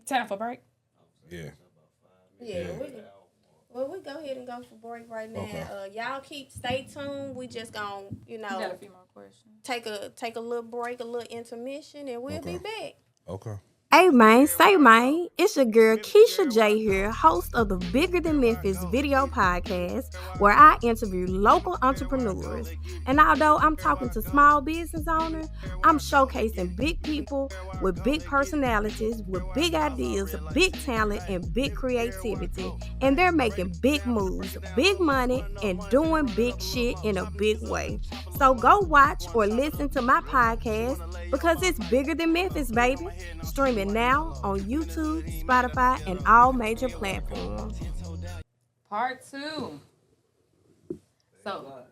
[SPEAKER 2] Time for break.
[SPEAKER 4] Yeah.
[SPEAKER 1] Yeah. We go ahead and go for break right now.
[SPEAKER 4] Okay.
[SPEAKER 1] Y'all stay tuned. We just gonna,
[SPEAKER 2] We got a few more questions.
[SPEAKER 1] take a little break, a little intermission, and we'll be back.
[SPEAKER 4] Okay.
[SPEAKER 1] Hey man, say man, it's your girl Keisha J here, host of the Bigger Than Memphis video podcast, where I interview local entrepreneurs. And although I'm talking to small business owners, I'm showcasing big people with big personalities, with big ideas, big talent, and big creativity. And they're making big moves, big money, and doing big shit in a big way. So go watch or listen to my podcast because it's Bigger Than Memphis, baby. Streaming now on YouTube, Spotify, and all major platforms.
[SPEAKER 2] Part 2. So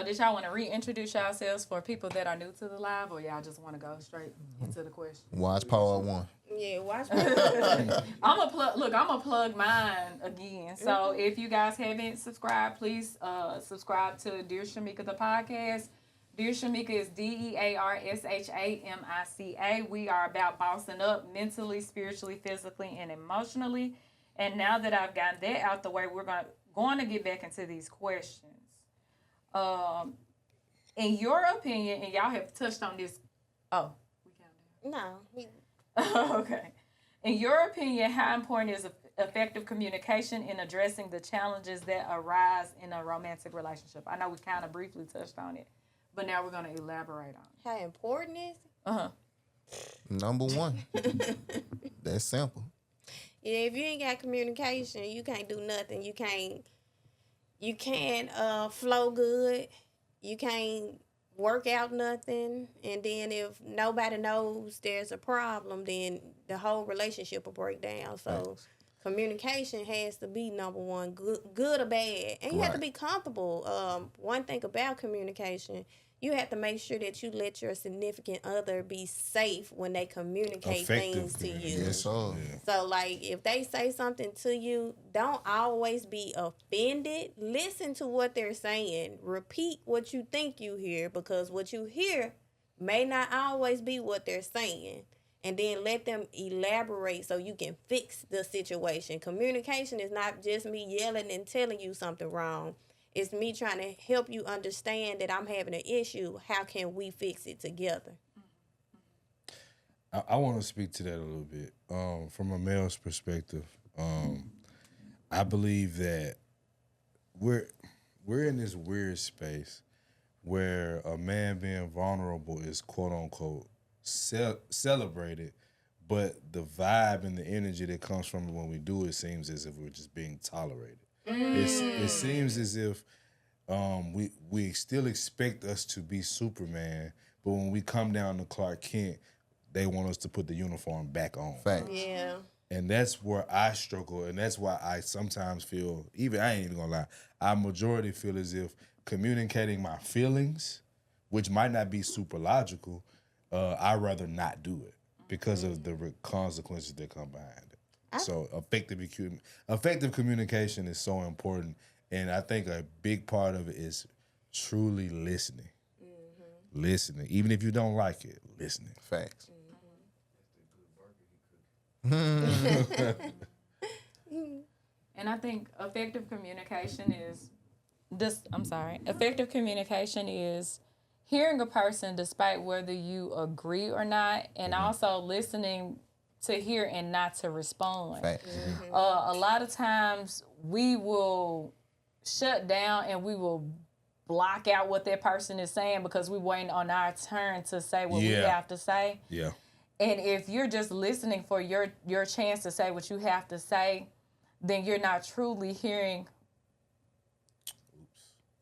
[SPEAKER 2] did y'all want to reintroduce yourselves for people that are new to the live, or y'all just want to go straight into the question?
[SPEAKER 3] Watch part 1.
[SPEAKER 1] Yeah, watch.
[SPEAKER 2] I'm gonna plug mine again. So if you guys haven't subscribed, please subscribe to Dear Shamika the podcast. Dear Shamika is DearShamica. We are about bossing up mentally, spiritually, physically, and emotionally. And now that I've gotten that out the way, we're going to get back into these questions. In your opinion, and y'all have touched on this. Oh, we counted.
[SPEAKER 1] No.
[SPEAKER 2] Okay. In your opinion, how important is effective communication in addressing the challenges that arise in a romantic relationship? I know we kind of briefly touched on it, but now we're going to elaborate on it.
[SPEAKER 1] How important is it?
[SPEAKER 2] Uh-huh.
[SPEAKER 3] Number 1. That's simple.
[SPEAKER 1] Yeah, if you ain't got communication, you can't do nothing. You can't flow good. You can't work out nothing. And then if nobody knows there's a problem, then the whole relationship will break down. So communication has to be number 1, good or bad. And you have to be comfortable. One thing about communication, you have to make sure that you let your significant other be safe when they communicate things to you.
[SPEAKER 3] Yes, sir.
[SPEAKER 1] So, like, if they say something to you, don't always be offended. Listen to what they're saying. Repeat what you think you hear, because what you hear may not always be what they're saying. And then let them elaborate so you can fix the situation. Communication is not just me yelling and telling you something wrong. It's me trying to help you understand that I'm having an issue. How can we fix it together?
[SPEAKER 4] I want to speak to that a little bit. From a male's perspective, I believe that we're in this weird space where a man being vulnerable is quote unquote celebrated, but the vibe and the energy that comes from it when we do it seems as if we're just being tolerated. It seems as if we still expect us to be Superman, but when we come down to Clark Kent, they want us to put the uniform back on.
[SPEAKER 3] Facts.
[SPEAKER 1] Yeah.
[SPEAKER 4] And that's where I struggle, and that's why I sometimes feel, I ain't even gonna lie, I majority feel as if communicating my feelings, which might not be super logical, I'd rather not do it because of the consequences that come behind it. So effective communication is so important, and I think a big part of it is truly listening. Listening, even if you don't like it, listening.
[SPEAKER 3] Facts.
[SPEAKER 2] And I think effective communication is hearing a person despite whether you agree or not, and also listening to hear and not to respond.
[SPEAKER 3] Fact.
[SPEAKER 2] A lot of times we will shut down and we will block out what that person is saying because we're waiting on our turn to say what we
[SPEAKER 4] Yeah.
[SPEAKER 2] have to say.
[SPEAKER 4] Yeah.
[SPEAKER 2] And if you're just listening for your chance to say what you have to say, then you're not truly hearing.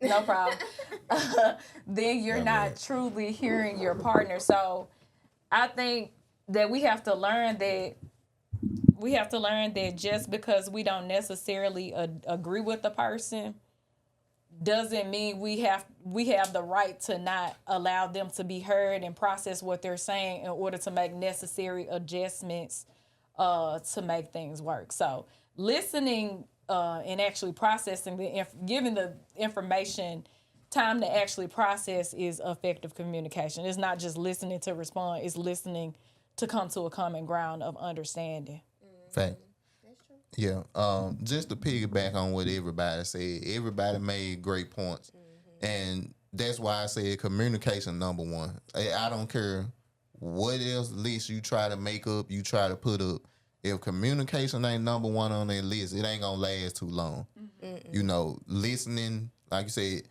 [SPEAKER 2] No problem. Then you're not truly hearing your partner. So I think that we have to learn that just because we don't necessarily agree with the person doesn't mean we have the right to not allow them to be heard and process what they're saying in order to make necessary adjustments to make things work. So listening and actually processing giving the information time to actually process is effective communication. It's not just listening to respond, it's listening to come to a common ground of understanding.
[SPEAKER 3] Fact. Yeah. Just to piggyback on what everybody said, everybody made great points. And that's why I said communication number one. I don't care what else list you try to make up, you try to put up. If communication ain't number one on that list, it ain't gonna last too long. You know, listening, like you said,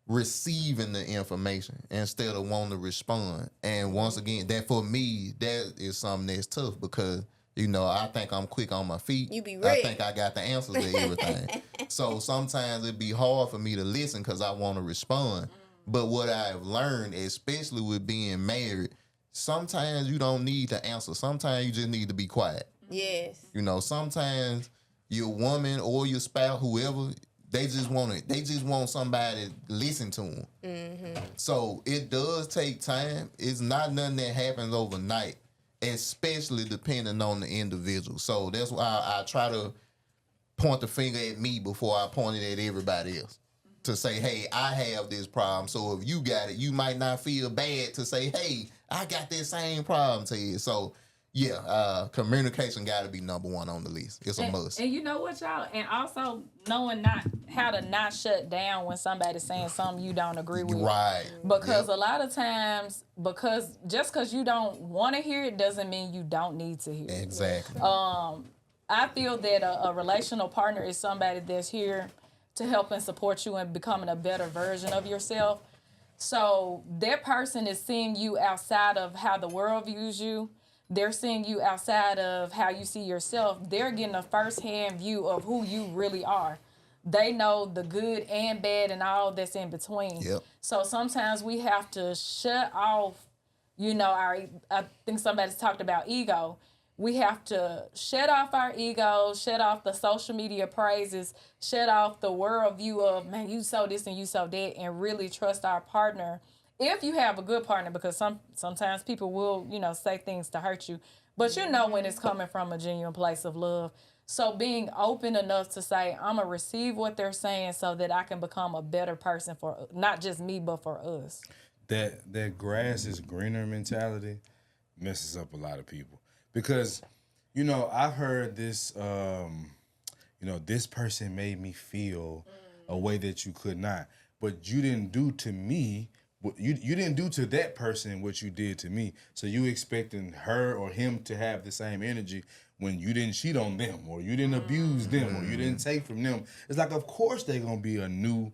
[SPEAKER 3] receiving the information instead of wanting to respond. And once again, that for me, that is something that's tough because, you know, I think I'm quick on my feet.
[SPEAKER 1] You be
[SPEAKER 3] I
[SPEAKER 1] ready.
[SPEAKER 3] think I got the answers to everything. So sometimes it'd be hard for me to listen because I want to respond. But what I've learned, especially with being married, sometimes you don't need to answer. Sometimes you just need to be quiet.
[SPEAKER 1] Yes.
[SPEAKER 3] You know, sometimes your woman or your spouse, whoever, they just want somebody to listen to them. So it does take time. It's not nothing that happens overnight, especially depending on the individual. So that's why I try to point the finger at me before I point it at everybody else. To say, hey, I have this problem. So if you got it, you might not feel bad to say, hey, I got this same problem to you. So yeah, communication got to be number one on the list. It's a must.
[SPEAKER 2] And you know what, y'all? And also knowing not how to not shut down when somebody's saying something you don't agree with.
[SPEAKER 3] Right.
[SPEAKER 2] Because
[SPEAKER 3] Yep.
[SPEAKER 2] a lot of times, just because you don't want to hear it doesn't mean you don't need to hear it.
[SPEAKER 3] Exactly.
[SPEAKER 2] I feel that a relational partner is somebody that's here to help and support you in becoming a better version of yourself. So that person is seeing you outside of how the world views you. They're seeing you outside of how you see yourself. They're getting a first-hand view of who you really are. They know the good and bad and all that's in between.
[SPEAKER 3] Yep.
[SPEAKER 2] So sometimes we have to shut off, you know, I think somebody's talked about ego. We have to shut off our ego, shut off the social media praises, shut off the world view of, man, you so this and you so that, and really trust our partner. If you have a good partner, because sometimes people will, you know, say things to hurt you, but you know when it's coming from a genuine place of love. So being open enough to say, I'm going to receive what they're saying so that I can become a better person for not just me, but for us.
[SPEAKER 4] That grass is greener mentality messes up a lot of people. Because, you know, I've heard this, you know, this person made me feel a way that you could not. But you didn't do to me, you didn't do to that person what you did to me. So you expecting her or him to have the same energy when you didn't cheat on them or you didn't abuse them or you didn't take from them. It's like, of course they're going to be a new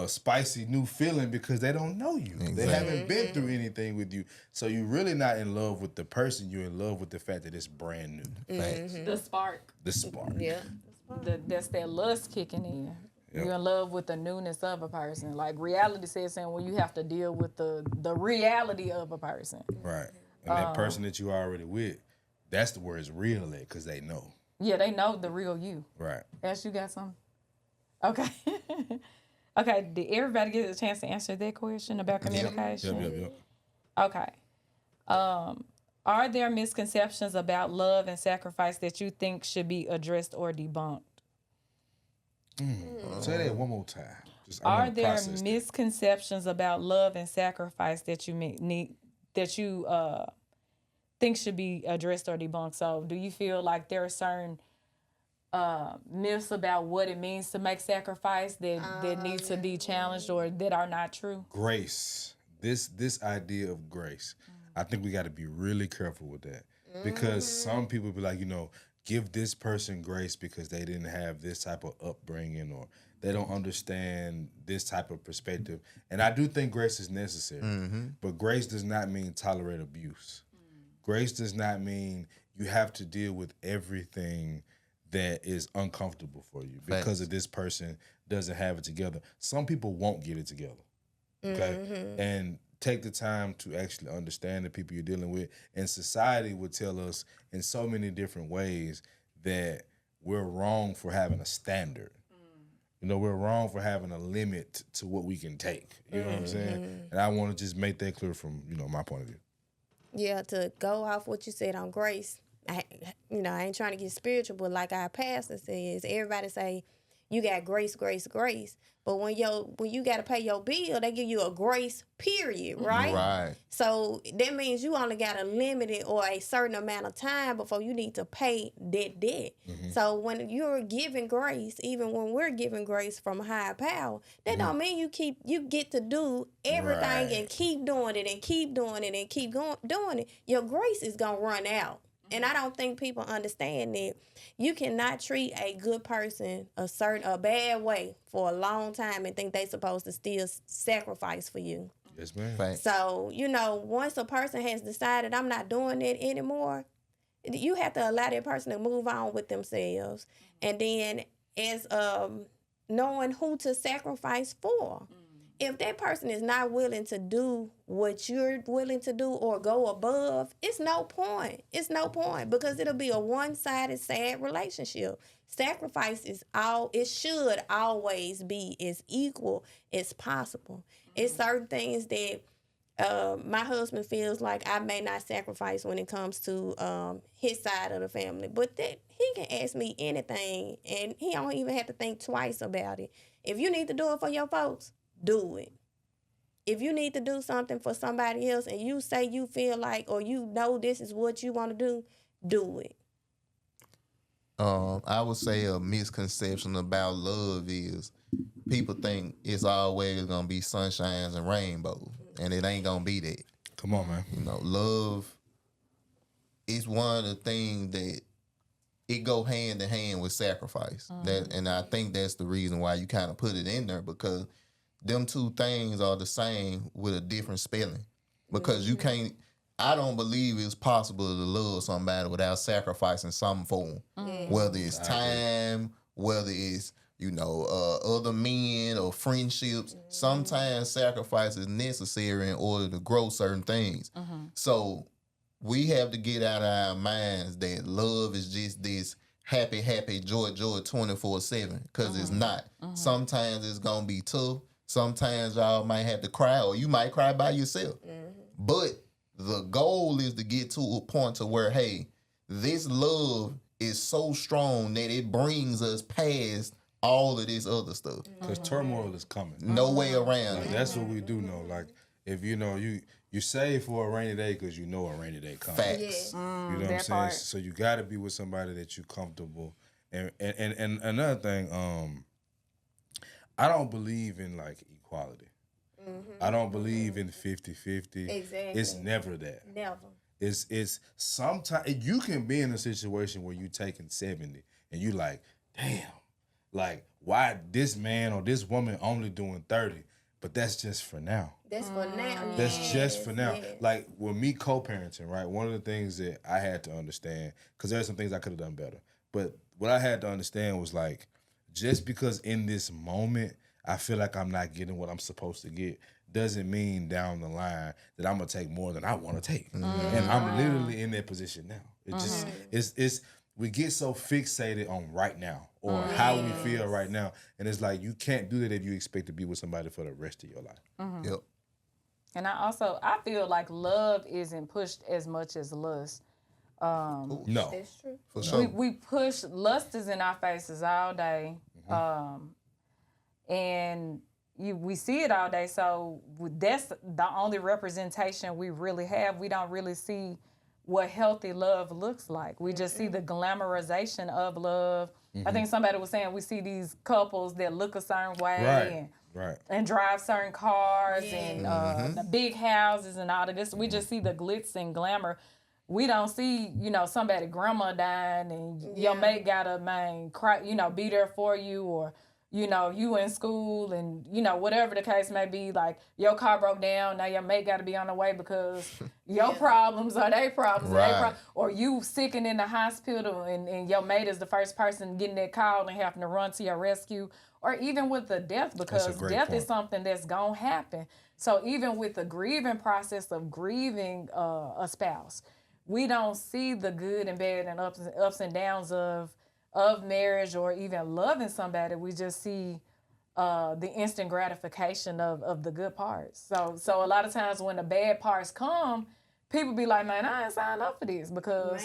[SPEAKER 4] spicy new feeling because they don't know you.
[SPEAKER 3] Exactly.
[SPEAKER 4] They haven't been through anything with you. So you're really not in love with the person. You're in love with the fact that it's brand new.
[SPEAKER 3] Facts.
[SPEAKER 2] The spark.
[SPEAKER 4] The spark.
[SPEAKER 1] Yeah.
[SPEAKER 2] That's that lust kicking in.
[SPEAKER 4] Yep.
[SPEAKER 2] You're in love with the newness of a person. Like reality says, saying when you have to deal with the reality of a person.
[SPEAKER 4] Right. And that person that you already with, that's where it's real at because they know.
[SPEAKER 2] Yeah, they know the real you.
[SPEAKER 4] Right.
[SPEAKER 2] Ash, you got something? Okay. Okay, did everybody get a chance to answer that question about communication?
[SPEAKER 4] Yep.
[SPEAKER 2] Okay. Are there misconceptions about love and sacrifice that you think should be addressed or debunked?
[SPEAKER 4] Say that one more time. Just,
[SPEAKER 2] Are there misconceptions about love and sacrifice that you think should be addressed or debunked? So, do you feel like there are certain myths about what it means to make sacrifice that need to be challenged or that are not true?
[SPEAKER 4] Grace. This idea of grace. I think we got to be really careful with that because some people be like, give this person grace because they didn't have this type of upbringing or they don't understand this type of perspective. And I do think grace is necessary, but grace does not mean tolerate abuse. Grace does not mean you have to deal with everything that is uncomfortable for you because of this person doesn't have it together. Some people won't get it together, okay? And take the time to actually understand the people you're dealing with. And society would tell us in so many different ways that we're wrong for having a standard. We're wrong for having a limit to what we can take. You know what I'm saying? And I want to just make that clear from, my point of view.
[SPEAKER 1] Yeah, to go off what you said on grace, I ain't trying to get spiritual, but like our pastor says, everybody say, you got grace, grace, grace. But when you got to pay your bill, they give you a grace period, right?
[SPEAKER 3] Right.
[SPEAKER 1] So that means you only got a limited or a certain amount of time before you need to pay that debt. So when you're giving grace, even when we're giving grace from a higher power, that don't mean you get to do everything and keep doing it and keep doing it and keep doing it. Your grace is gonna run out. And I don't think people understand that you cannot treat a good person a bad way for a long time and think they supposed to still sacrifice for you.
[SPEAKER 4] Yes, ma'am.
[SPEAKER 3] Right.
[SPEAKER 1] So, once a person has decided I'm not doing it anymore, you have to allow that person to move on with themselves. And then as knowing who to sacrifice for. If that person is not willing to do what you're willing to do or go above, it's no point. It's no point because it'll be a one-sided, sad relationship. Sacrifice it should always be as equal as possible. It's certain things that my husband feels like I may not sacrifice when it comes to his side of the family, but that he can ask me anything and he don't even have to think twice about it. If you need to do it for your folks, do it. If you need to do something for somebody else and you say you feel like or this is what you want to do it.
[SPEAKER 3] I would say a misconception about love is people think it's always gonna be sunshines and rainbows, and it ain't gonna be that.
[SPEAKER 4] Come on, man.
[SPEAKER 3] Love is one of the things that it go hand in hand with sacrifice. And I think that's the reason why you kind of put it in there, because them two things are the same with a different spelling. Because you can't, I don't believe it's possible to love somebody without sacrificing something for them. Whether it's time, whether it's, other men or friendships. Sometimes sacrifice is necessary in order to grow certain things. So we have to get out of our minds that love is just this happy, joy 24/7, because it's not. Sometimes it's going to be tough. Sometimes y'all might have to cry, or you might cry by yourself. But the goal is to get to a point to where, hey, this love is so strong that it brings us past all of this other stuff.
[SPEAKER 4] Because turmoil is coming.
[SPEAKER 3] No way around
[SPEAKER 4] Like,
[SPEAKER 3] it.
[SPEAKER 4] that's what we do know. Like, if you save for a rainy day because you know a rainy day coming.
[SPEAKER 3] Facts.
[SPEAKER 4] You know what I'm
[SPEAKER 2] that
[SPEAKER 4] saying?
[SPEAKER 2] part.
[SPEAKER 4] So you got to be with somebody that you're comfortable. And another thing, I don't believe in like equality. I don't believe in 50-50.
[SPEAKER 1] Exactly.
[SPEAKER 4] It's never that.
[SPEAKER 1] Never.
[SPEAKER 4] It's sometimes you can be in a situation where you taking 70 and you like, damn, like why this man or this woman only doing 30? But that's just for now.
[SPEAKER 1] That's for now.
[SPEAKER 4] That's just for now.
[SPEAKER 1] Yes.
[SPEAKER 4] Like with me co-parenting, right? One of the things that I had to understand, because there's some things I could have done better. But what I had to understand was like, just because in this moment I feel like I'm not getting what I'm supposed to get, doesn't mean down the line that I'm gonna take more than I want to take. And I'm literally in that position now. It just it's we get so fixated on right now or how we feel right now, and it's like you can't do that if you expect to be with somebody for the rest of your life.
[SPEAKER 3] Yep.
[SPEAKER 2] And I feel like love isn't pushed as much as lust.
[SPEAKER 4] No,
[SPEAKER 1] That's true.
[SPEAKER 3] For sure.
[SPEAKER 2] We push lust is in our faces all day, and we see it all day. So that's the only representation we really have. We don't really see what healthy love looks like. We just see the glamorization of love. I think somebody was saying we see these couples that look a certain way and drive certain cars and the big houses and all of this. We just see the glitz and glamour. we don't see, somebody grandma dying and your mate gotta cry, be there for you, or you in school and whatever the case may be, like your car broke down, now your mate gotta be on the way because your problems are their problems,
[SPEAKER 3] Right.
[SPEAKER 2] or you sick and in the hospital and your mate is the first person getting that call and having to run to your rescue, or even with the death, because
[SPEAKER 4] great
[SPEAKER 2] death
[SPEAKER 4] point.
[SPEAKER 2] is something that's gonna happen. So even with the grieving process of grieving a spouse, we don't see the good and bad and ups and downs of marriage or even loving somebody. We just see the instant gratification of the good parts. So a lot of times when the bad parts come, people be like, man, I ain't signed up for this because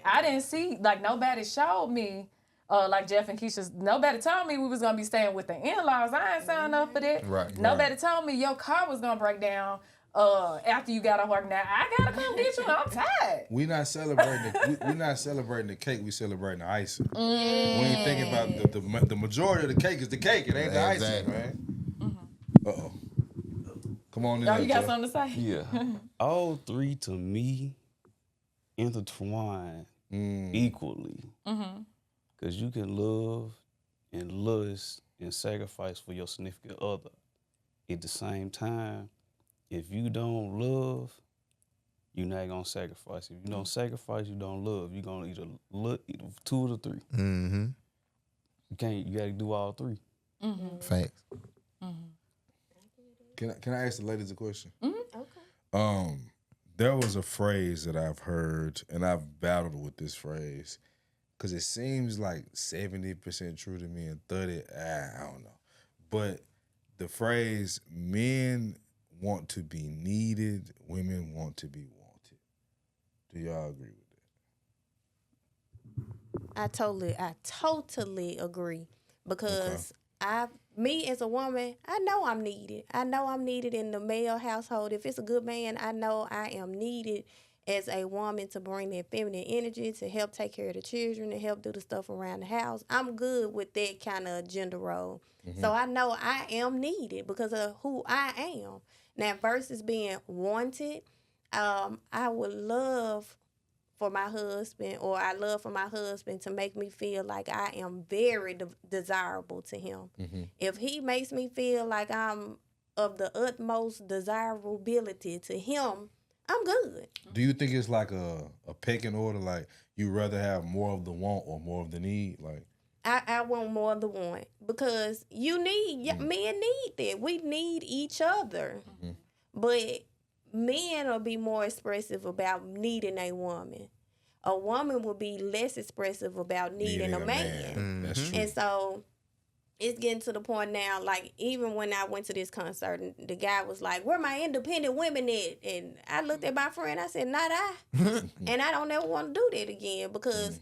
[SPEAKER 2] I didn't see, like, nobody showed me, like Jeff and Keisha, nobody told me we was going to be staying with the in-laws. I ain't signed up for that.
[SPEAKER 3] Right,
[SPEAKER 2] Nobody told me your car was going to break down after you got off work. Now, I got to come get you. I'm tired.
[SPEAKER 4] We not celebrating we're not celebrating the cake, we celebrating the icing. We ain't thinking about the majority of the cake is the cake. It ain't the icing,
[SPEAKER 3] Exactly.
[SPEAKER 4] man. Uh-oh. Come on in
[SPEAKER 2] Oh,
[SPEAKER 4] there,
[SPEAKER 2] you got
[SPEAKER 4] Jeff.
[SPEAKER 2] something to say?
[SPEAKER 6] Yeah. All three to me intertwine equally. Because you can love and lust and sacrifice for your significant other. At the same time, if you don't love, you're not going to sacrifice. If you don't sacrifice, you don't love. You're going to either two of the three.
[SPEAKER 3] Mm-hmm.
[SPEAKER 6] You got to do all three.
[SPEAKER 3] Facts.
[SPEAKER 4] Can I ask the ladies a question?
[SPEAKER 1] Okay.
[SPEAKER 4] There was a phrase that I've heard, and I've battled with this phrase, because it seems like 70% true to me and 30%, I don't know. But the phrase, men want to be needed, women want to be wanted. Do y'all agree with that?
[SPEAKER 1] I totally agree, because me as a woman, I know I'm needed. I know I'm needed in the male household. If it's a good man, I know I am needed as a woman to bring that feminine energy, to help take care of the children, to help do the stuff around the house. I'm good with that kind of gender role. So I know I am needed because of who I am. Now, versus being wanted, I would love for my husband, or I love for my husband to make me feel like I am very desirable to him. If he makes me feel like I'm of the utmost desirability to him, I'm good.
[SPEAKER 4] Do you think it's like a pecking order? Like you rather have more of the want or more of the need? Like
[SPEAKER 1] I want more of the want, because men need that. We need each other. But men will be more expressive about needing a woman. A woman will be less expressive about needing a man.
[SPEAKER 4] That's true.
[SPEAKER 1] And so it's getting to the point now, like, even when I went to this concert, and the guy was like, where my independent women at? And I looked at my friend, I said, not I. And I don't ever want to do that again, because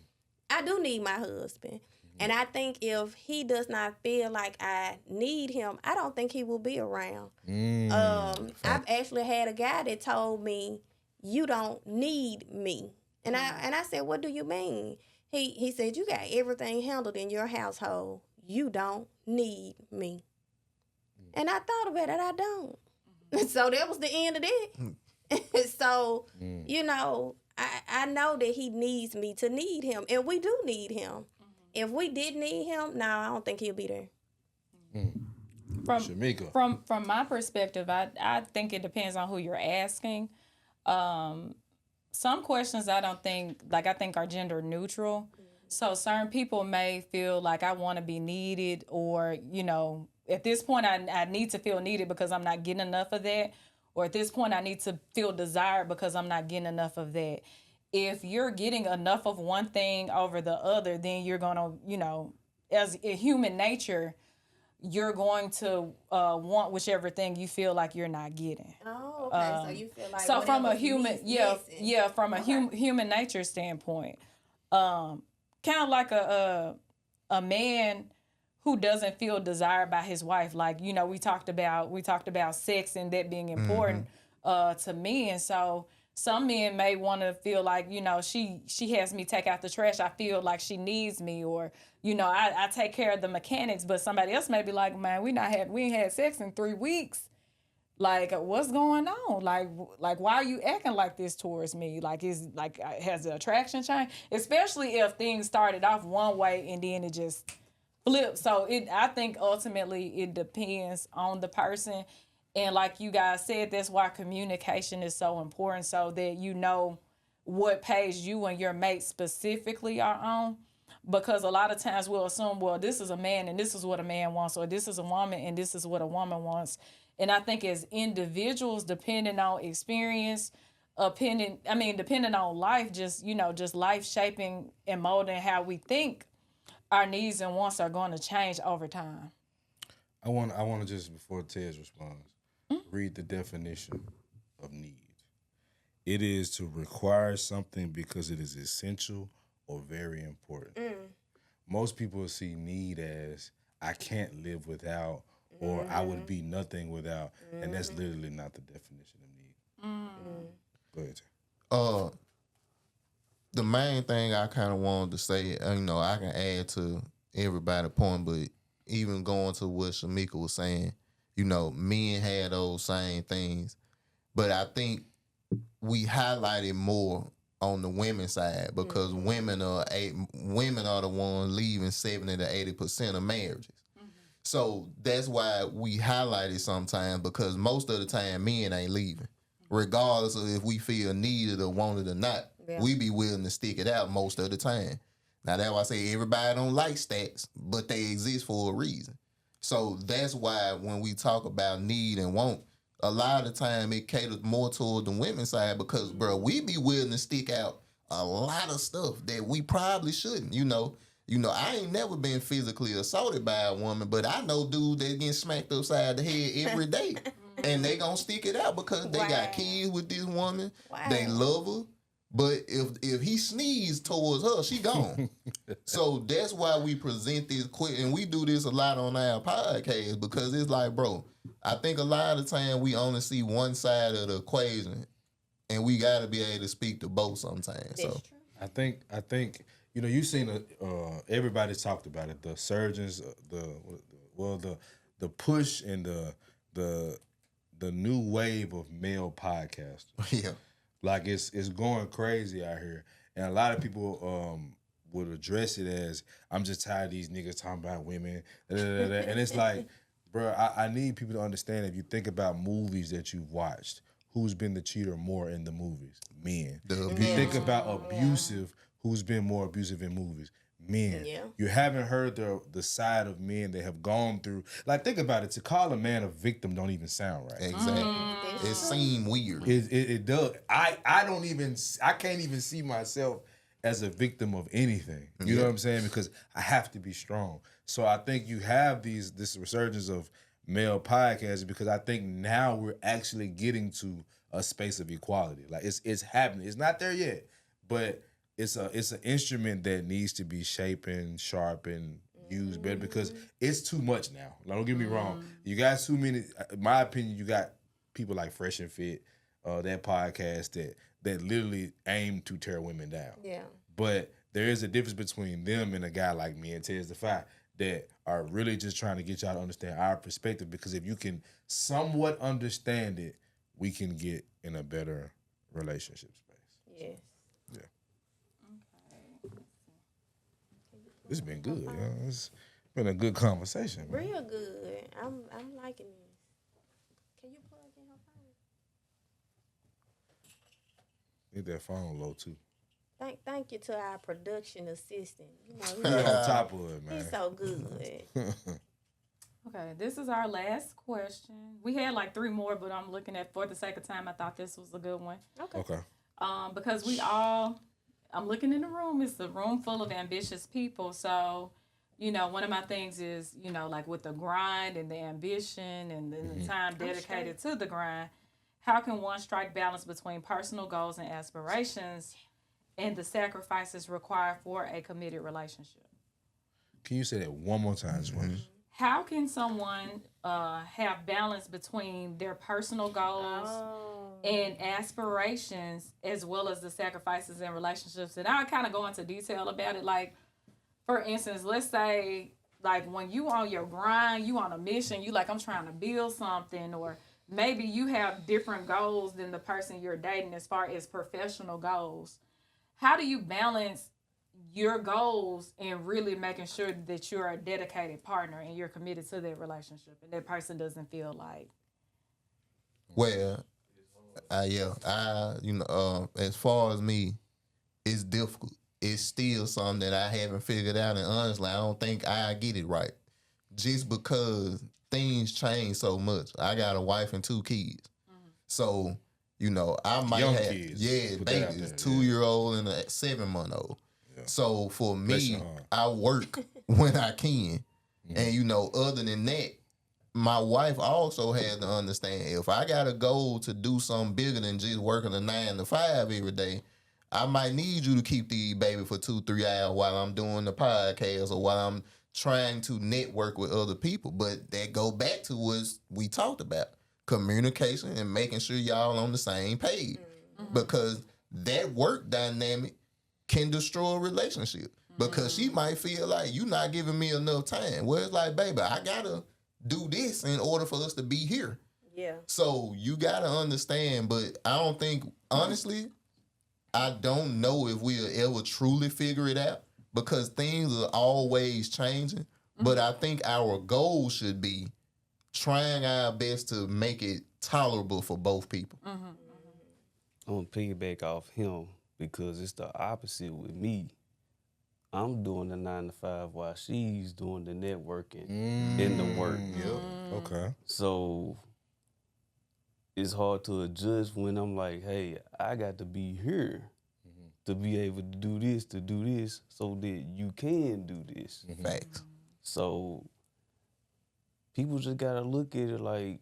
[SPEAKER 1] I do need my husband. And I think if he does not feel like I need him, I don't think he will be around. I've actually had a guy that told me, you don't need me. And I said, what do you mean? He said, you got everything handled in your household. You don't need me. And I thought about it, I don't. So that was the end of that. So, I know that he needs me to need him. And we do need him. If we didn't need him, no, I don't think he'll be there.
[SPEAKER 4] Shamika.
[SPEAKER 2] From my perspective, I think it depends on who you're asking. Some questions I think are gender neutral. So certain people may feel like I want to be needed, or, at this point I need to feel needed because I'm not getting enough of that. Or at this point I need to feel desired because I'm not getting enough of that. If you're getting enough of one thing over the other, then you're going to, as a human nature, you're going to want whichever thing you feel like you're not getting.
[SPEAKER 1] Oh, okay. So you feel like
[SPEAKER 2] So from a
[SPEAKER 1] whatever
[SPEAKER 2] human,
[SPEAKER 1] he's
[SPEAKER 2] from a human nature standpoint, kind of like a man who doesn't feel desired by his wife. Like, we talked about sex and that being important to men. So some men may want to feel like, she has me take out the trash. I feel like she needs me, or, I take care of the mechanics. But somebody else may be like, man, we ain't had sex in 3 weeks. Like, what's going on? Like, why are you acting like this towards me? Like, has the attraction changed? Especially if things started off one way and then it just flipped. So I think ultimately it depends on the person. And like you guys said, that's why communication is so important, so that you know what page you and your mate specifically are on. Because a lot of times we'll assume, well, this is a man and this is what a man wants, or this is a woman and this is what a woman wants. And I think as individuals, depending on experience, depending on life, just life shaping and molding how we think, our needs and wants are going to change over time.
[SPEAKER 4] I want to just, before Tez responds, read the definition of need. It is to require something because it is essential or very important. Most people see need as I can't live without, or I would be nothing without, and that's literally not the definition of need. Go ahead.
[SPEAKER 3] The main thing I kind of wanted to say, I can add to everybody's point, but even going to what Shamika was saying, men had those same things, but I think we highlighted more on the women's side because women are the ones leaving 70 to 80% of marriages. So that's why we highlight it sometimes, because most of the time men ain't leaving. Regardless of if we feel needed or wanted or not, we be willing to stick it out most of the time. Now that's why I say everybody don't like stats, but they exist for a reason. So that's why when we talk about need and want, a lot of the time it caters more toward the women's side because, bro, we be willing to stick out a lot of stuff that we probably shouldn't, I ain't never been physically assaulted by a woman, but I know dudes that getting smacked upside the head every day. And they gonna stick it out because they got kids with this woman. They love her. But if he sneezed towards her, she gone. So that's why we present this quick, and we do this a lot on our podcast because it's like, bro, I think a lot of the time we only see one side of the equation, and we got to be able to speak to both sometimes. So
[SPEAKER 4] I think you've seen everybody's talked about it. The surgeons, the push and the new wave of male podcasters.
[SPEAKER 3] Yeah.
[SPEAKER 4] Like it's going crazy out here, and a lot of people would address it as I'm just tired of these niggas talking about women, and it's like, bro, I need people to understand. If you think about movies that you've watched, who's been the cheater more in the movies? Men. If you think about abusive, who's been more abusive in movies? Men. Yeah. You haven't heard the side of men that have gone through. Like, think about it. To call a man a victim don't even sound right.
[SPEAKER 3] Exactly. It seems weird.
[SPEAKER 4] It does. I can't even see myself as a victim of anything. You know what I'm saying? Because I have to be strong. So I think you have this resurgence of male podcasts because I think now we're actually getting to a space of equality. Like it's happening. It's not there yet, but it's an instrument that needs to be sharpened, used better because it's too much now. Like, don't get me wrong. You got too many. In my opinion, you got people like Fresh and Fit, that podcast that literally aim to tear women down. Yeah. But there is a difference between them and a guy like me and Tez the Five that are really just trying to get y'all to understand our perspective, because if you can somewhat understand it, we can get in a better relationship space.
[SPEAKER 1] Yes.
[SPEAKER 4] Yeah. Okay. This has been good. It's been a good conversation. Man.
[SPEAKER 1] Real good. I'm liking this. Can you plug in her phone?
[SPEAKER 4] Get that phone low too.
[SPEAKER 1] Thank you to our production assistant.
[SPEAKER 4] He's on top of it, man.
[SPEAKER 1] He's so good.
[SPEAKER 2] Okay, this is our last question. We had like 3 more, but I'm looking at, for the sake of time, I thought this was a good one.
[SPEAKER 4] Okay.
[SPEAKER 2] Because I'm looking in the room, it's a room full of ambitious people. So, one of my things is, like with the grind and the ambition and the time dedicated to the grind, how can one strike balance between personal goals and aspirations and the sacrifices required for a committed relationship?
[SPEAKER 4] Can you say that one more time,
[SPEAKER 2] How can someone have balance between their personal goals and aspirations as well as the sacrifices in relationships? And I'll kind of go into detail about it. Like, for instance, let's say, like, when you on your grind, you on a mission, you like, I'm trying to build something, or maybe you have different goals than the person you're dating as far as professional goals. How do you balance your goals and really making sure that you're a dedicated partner and you're committed to that relationship and that person doesn't feel like?
[SPEAKER 3] Well, as far as me, it's difficult. It's still something that I haven't figured out, and honestly, I don't think I get it right. Just because things change so much. I got a wife and 2 kids, so I might
[SPEAKER 4] Young
[SPEAKER 3] have
[SPEAKER 4] kids. Put that out
[SPEAKER 3] babies,
[SPEAKER 4] there,
[SPEAKER 3] 2-year-old and a 7-month-old.
[SPEAKER 4] Yeah.
[SPEAKER 3] So for
[SPEAKER 4] Bless
[SPEAKER 3] me,
[SPEAKER 4] your heart.
[SPEAKER 3] I work when I can, and other than that, my wife also has to understand if I got a goal to do something bigger than just working a 9 to 5 every day, I might need you to keep the baby for 2-3 hours while I'm doing the podcast or while I'm trying to network with other people. But that go back to what we talked about, communication and making sure y'all on the same page. Because that work dynamic can destroy a relationship. Because she might feel like you're not giving me enough time. Well, it's like, baby, I gotta do this in order for us to be here.
[SPEAKER 1] Yeah.
[SPEAKER 3] So you gotta understand, but I don't think, honestly, I don't know if we'll ever truly figure it out because things are always changing. But I think our goal should be trying our best to make it tolerable for both people.
[SPEAKER 6] I'm gonna piggyback off him because it's the opposite with me. I'm doing the 9 to 5 while she's doing the networking and the work.
[SPEAKER 4] Okay.
[SPEAKER 6] So it's hard to adjust when I'm like, hey, I got to be here to be able to do this, so that you can do this.
[SPEAKER 3] Facts.
[SPEAKER 6] So people just gotta look at it like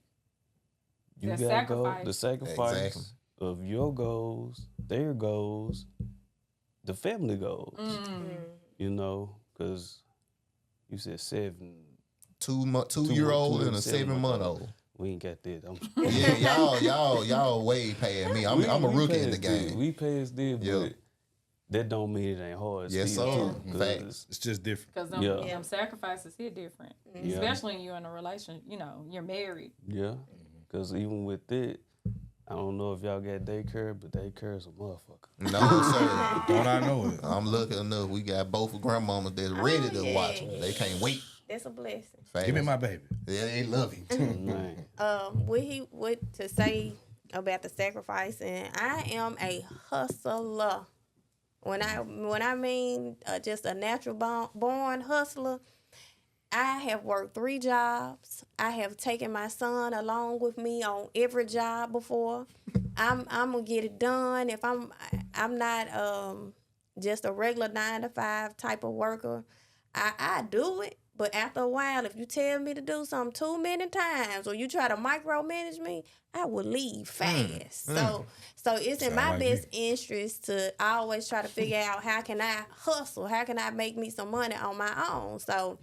[SPEAKER 6] you
[SPEAKER 2] The
[SPEAKER 6] gotta go
[SPEAKER 2] sacrifice.
[SPEAKER 6] the sacrifice
[SPEAKER 3] Exactly.
[SPEAKER 6] of your goals, their goals, the family goals. Because you said 7.
[SPEAKER 3] 2-year-old and a 7-month-old.
[SPEAKER 6] We ain't got that.
[SPEAKER 3] Yeah, y'all way past me. I'm a rookie in the
[SPEAKER 6] passed
[SPEAKER 3] game.
[SPEAKER 6] that. We passed that,
[SPEAKER 3] Yeah.
[SPEAKER 6] but that don't mean it ain't hard.
[SPEAKER 3] Yes,
[SPEAKER 6] still,
[SPEAKER 3] sir.
[SPEAKER 6] too,
[SPEAKER 3] Facts.
[SPEAKER 6] 'cause
[SPEAKER 4] It's just different.
[SPEAKER 2] Because
[SPEAKER 6] Yeah.
[SPEAKER 2] them sacrifices hit different, especially when you're in a relation. You're married.
[SPEAKER 6] Yeah, because even with that, I don't know if y'all got daycare, but daycare is a motherfucker.
[SPEAKER 3] No, sir.
[SPEAKER 4] Don't I know it?
[SPEAKER 3] I'm lucky enough. We got both of grandmamas that's ready to
[SPEAKER 1] yeah.
[SPEAKER 3] watch them. They can't wait.
[SPEAKER 1] That's a blessing.
[SPEAKER 3] Facts.
[SPEAKER 4] Give me my baby.
[SPEAKER 3] Yeah, they love him.
[SPEAKER 6] Man,
[SPEAKER 1] What to say about the sacrifice? And I am a hustler. When I mean just a natural born hustler, I have worked 3 jobs. I have taken my son along with me on every job before. I'm gonna get it done. If I'm not just a regular 9 to 5 type of worker, I do it. But after a while, if you tell me to do something too many times or you try to micromanage me, I will leave fast. So it's in
[SPEAKER 4] Sound
[SPEAKER 1] my
[SPEAKER 4] like
[SPEAKER 1] best interest to always try to figure out how can I hustle, how can I make me some money on my own. So,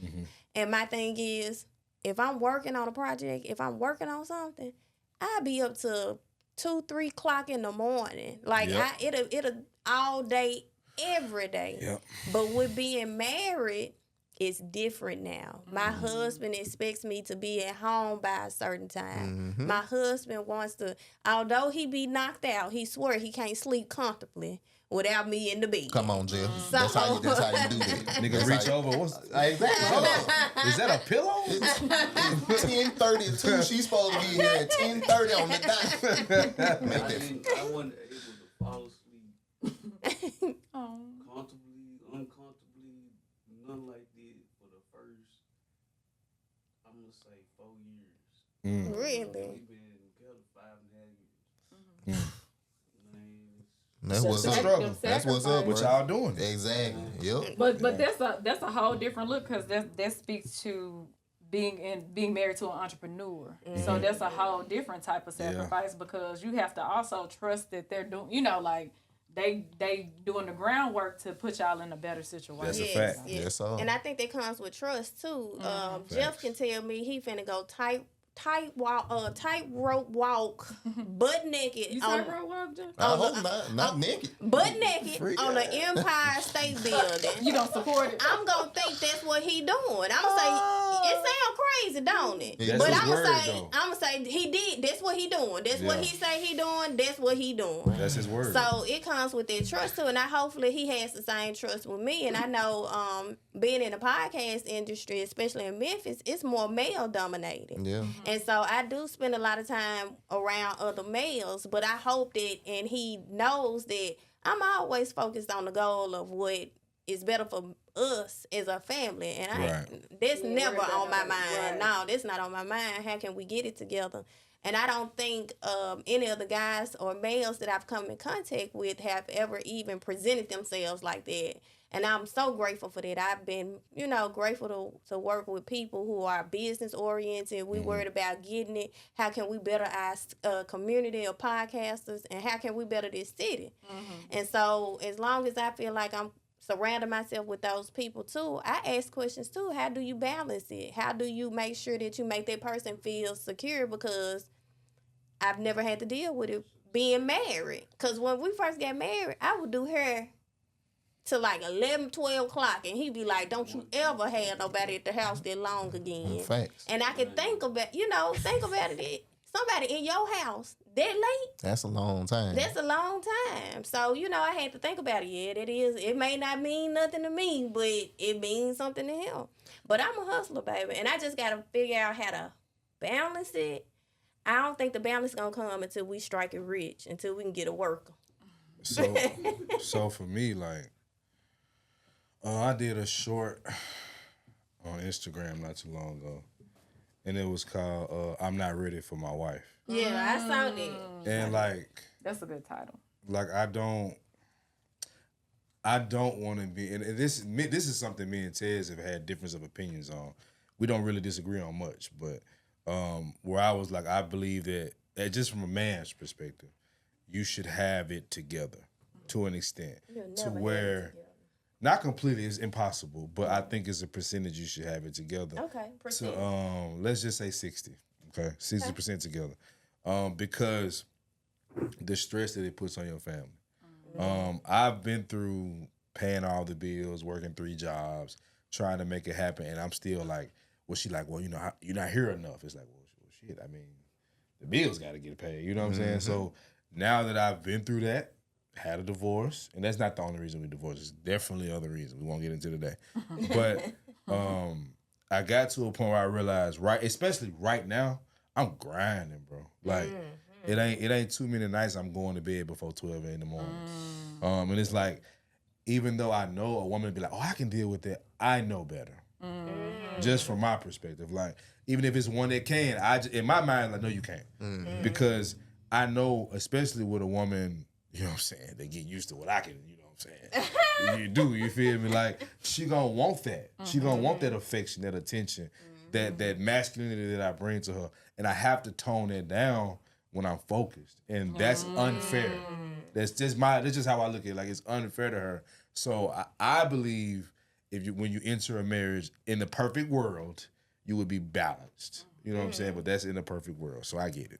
[SPEAKER 1] and my thing is, if I'm working on a project, if I'm working on something, I'll be up to 2-3 o'clock in the morning. Like
[SPEAKER 4] Yep.
[SPEAKER 1] it'll all day, every day.
[SPEAKER 4] Yep.
[SPEAKER 1] But with being married, it's different now. My husband expects me to be at home by a certain time. My husband wants to, although he be knocked out, he swear he can't sleep comfortably without me in the bed.
[SPEAKER 3] Come on, Jill. That's how you do that.
[SPEAKER 4] Nigga
[SPEAKER 3] That's
[SPEAKER 4] reach
[SPEAKER 3] how
[SPEAKER 4] over. What's
[SPEAKER 3] Exactly. Hold on.
[SPEAKER 4] is that a pillow?
[SPEAKER 3] 10:32. She's supposed to be here at 10:30 on the dot. Make that.
[SPEAKER 6] I wasn't able to fall asleep comfortably, uncomfortably, nothing like that for the first, I'm gonna say 4 years.
[SPEAKER 1] Really?
[SPEAKER 6] We've been together 5.5 years. Man,
[SPEAKER 3] That's what's
[SPEAKER 4] It's a
[SPEAKER 3] up.
[SPEAKER 4] struggle.
[SPEAKER 3] That's what's up.
[SPEAKER 4] What
[SPEAKER 3] bro.
[SPEAKER 4] y'all doing?
[SPEAKER 3] Exactly. Yep.
[SPEAKER 2] But that's a whole different look because that speaks to being married to an entrepreneur. So that's a whole different type of sacrifice because you have to also trust that they're doing. Like they doing the groundwork to put y'all in a better situation.
[SPEAKER 4] That's a fact.
[SPEAKER 3] Yes, sir.
[SPEAKER 1] And I think that comes with trust too. Jeff can tell me he finna go tightrope walk, butt naked.
[SPEAKER 2] You
[SPEAKER 1] on,
[SPEAKER 2] say road walk, Jeff?
[SPEAKER 3] I hope not naked.
[SPEAKER 1] butt naked
[SPEAKER 3] Freak
[SPEAKER 1] on the
[SPEAKER 3] out.
[SPEAKER 1] Empire State Building.
[SPEAKER 2] You don't support it?
[SPEAKER 1] I'm gonna think that's what he doing. I'm gonna say it sound crazy, don't it?
[SPEAKER 3] That's
[SPEAKER 1] but
[SPEAKER 4] his
[SPEAKER 1] I'm
[SPEAKER 4] word,
[SPEAKER 1] gonna say
[SPEAKER 4] though.
[SPEAKER 1] I'm gonna say he did. That's what he doing. That's what
[SPEAKER 4] Yeah.
[SPEAKER 1] he say he doing. That's what he doing.
[SPEAKER 4] That's his word.
[SPEAKER 1] So it comes with that trust too, and hopefully he has the same trust with me. And I know, being in the podcast industry, especially in Memphis, it's more male dominated.
[SPEAKER 3] Yeah.
[SPEAKER 1] And so I do spend a lot of time around other males, but I hope that, and he knows that I'm always focused on the goal of what is better for us as a family. And that's
[SPEAKER 7] Yeah,
[SPEAKER 1] never
[SPEAKER 7] worry
[SPEAKER 1] on my
[SPEAKER 7] about
[SPEAKER 1] mind.
[SPEAKER 7] it. Right.
[SPEAKER 1] No, that's not on my mind. How can we get it together? And I don't think any of the guys or males that I've come in contact with have ever even presented themselves like that. And I'm so grateful for that. I've been, grateful to work with people who are business oriented. We worried about getting it. How can we better our community of podcasters? And how can we better this city? And so as long as I feel like I'm surrounding myself with those people too, I ask questions too. How do you balance it? How do you make sure that you make that person feel secure? Because I've never had to deal with it being married. Because when we first got married, I would do hair till like 11, 12 o'clock. And he'd be like, don't you ever have nobody at the house that long again.
[SPEAKER 3] Facts.
[SPEAKER 1] And I could think about it. Somebody in your house that late,
[SPEAKER 3] That's a long time.
[SPEAKER 1] that's a long time. So, I had to think about it. Yeah, that is. It may not mean nothing to me, but it means something to him. But I'm a hustler, baby. And I just got to figure out how to balance it. I don't think the balance going to come until we strike it rich, until we can get a worker.
[SPEAKER 4] So for me, like, I did a short on Instagram not too long ago, and it was called "I'm Not Ready for My Wife."
[SPEAKER 1] Yeah, I saw that.
[SPEAKER 4] And like
[SPEAKER 2] That's a good title.
[SPEAKER 4] I don't want to be. And this is something me and Tez have had difference of opinions on. We don't really disagree on much, but where I was like, I believe that just from a man's perspective, you should have it together to an extent, to where. Not completely, it's impossible, but I think it's a percentage you should have it together.
[SPEAKER 1] Okay,
[SPEAKER 4] So
[SPEAKER 1] percent.
[SPEAKER 4] let's just say 60. Okay, 60% together, because the stress that it puts on your family. I've been through paying all the bills, working 3 jobs, trying to make it happen, and I'm still like, well, she like, well, you're not here enough. It's like, well, shit. I mean, the bills got to get paid. You know what I'm saying? So now that I've been through that. Had a divorce, and that's not the only reason we divorced. There's definitely other reasons we won't get into today. But I got to a point where I realized, especially right now, I'm grinding, bro. Like it ain't too many nights I'm going to bed before 12 in the morning. And it's like, even though I know a woman be like, oh, I can deal with that, I know better. Just from my perspective, like even if it's one that can, in my mind, like no, you can't, because I know, especially with a woman. You know what I'm saying? They get used to what I can, you know what I'm saying? You feel me? Like, she gonna want that. She gonna want that affection, that attention, that masculinity that I bring to her. And I have to tone that down when I'm focused. And that's unfair. That's just how I look at it. Like, it's unfair to her. So I believe when you enter a marriage in the perfect world, you would be balanced. You know what I'm saying? But that's in the perfect world. So I get it.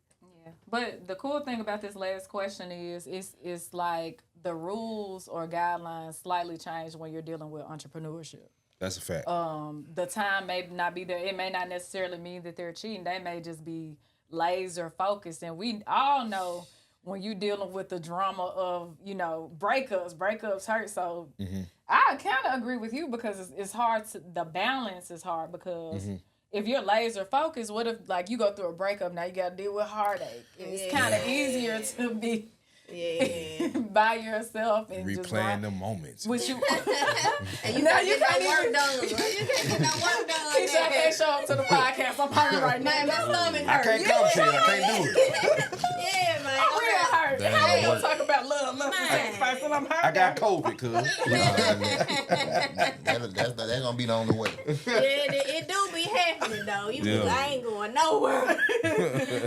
[SPEAKER 2] But the cool thing about this last question is it's like the rules or guidelines slightly change when you're dealing with entrepreneurship.
[SPEAKER 4] That's a fact.
[SPEAKER 2] The time may not be there. It may not necessarily mean that they're cheating. They may just be laser focused. And we all know when you're dealing with the drama of, breakups hurt. So I kind of agree with you because it's hard the balance is hard because if you're laser focused, what if like you go through a breakup, now you got to deal with heartache. It's kind of easier to be by yourself and
[SPEAKER 4] replaying the moments.
[SPEAKER 2] Which you
[SPEAKER 1] And you can't get no work done. You can't get no work done.
[SPEAKER 2] Keisha, I can't show up to the podcast. I'm hurting right now.
[SPEAKER 1] Man, my stomach
[SPEAKER 4] I
[SPEAKER 1] hurt.
[SPEAKER 4] can't come to you. I can't do it.
[SPEAKER 1] Yeah, man.
[SPEAKER 2] I'm real hurt.
[SPEAKER 4] Damn,
[SPEAKER 2] How we
[SPEAKER 4] that
[SPEAKER 2] gonna
[SPEAKER 4] work.
[SPEAKER 2] talk about love and sacrifice and I'm hurt?
[SPEAKER 4] I got COVID, cuz.
[SPEAKER 3] That's gonna be the only way.
[SPEAKER 1] Yeah, it do be happening though. You be
[SPEAKER 4] Yeah.
[SPEAKER 1] like, I ain't going nowhere.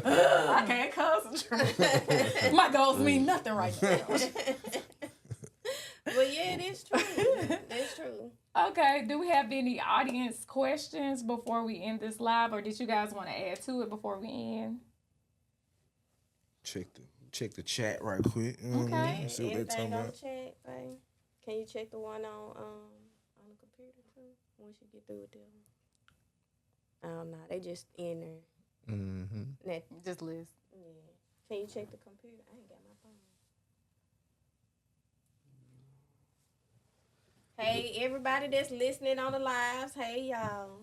[SPEAKER 2] I can't concentrate. My goals mean nothing right now.
[SPEAKER 1] But yeah, that's true. That's true.
[SPEAKER 2] Okay, do we have any audience questions before we end this live, or did you guys want to add to it before we end?
[SPEAKER 4] Check the chat right quick. You know what I mean? See what they talking
[SPEAKER 1] Anything on the
[SPEAKER 4] about.
[SPEAKER 1] chat, babe? Can you check the one on the computer too? Once you get through with them. I don't know. They just in there.
[SPEAKER 3] Mm-hmm.
[SPEAKER 2] Just list.
[SPEAKER 1] Yeah. Can you check the computer? I ain't got my phone. Hey, everybody that's listening on the lives. Hey, y'all.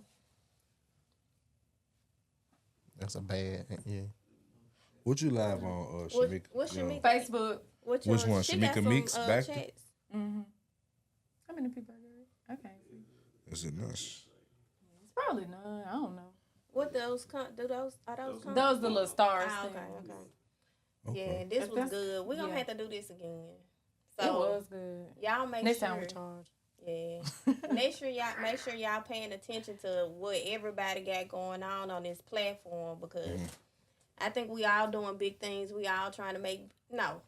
[SPEAKER 3] That's a bad, yeah.
[SPEAKER 4] What you live on,
[SPEAKER 1] What-
[SPEAKER 4] Shamika?
[SPEAKER 1] what's
[SPEAKER 4] You know,
[SPEAKER 1] Shamika?
[SPEAKER 2] Facebook.
[SPEAKER 1] Which
[SPEAKER 4] Which one?
[SPEAKER 1] She got
[SPEAKER 4] Shamika
[SPEAKER 1] some,
[SPEAKER 4] Meeks back?
[SPEAKER 1] chats.
[SPEAKER 2] Mm-hmm. How many people are there? Okay.
[SPEAKER 4] Is it nuts?
[SPEAKER 2] It's probably none. I don't know.
[SPEAKER 1] What those are those come?
[SPEAKER 2] Those the little stars.
[SPEAKER 1] Ah,
[SPEAKER 2] thing.
[SPEAKER 1] okay.
[SPEAKER 4] Okay.
[SPEAKER 1] Yeah, this
[SPEAKER 2] If
[SPEAKER 1] was
[SPEAKER 2] that's-
[SPEAKER 1] good. We're gonna
[SPEAKER 2] yeah.
[SPEAKER 1] have to do this again.
[SPEAKER 2] It
[SPEAKER 1] So
[SPEAKER 2] was good.
[SPEAKER 1] y'all make
[SPEAKER 2] Next
[SPEAKER 1] sure.
[SPEAKER 2] time we charge.
[SPEAKER 1] Yeah. make sure y'all paying attention to what everybody got going on this platform, because I think we all doing big things. We all trying to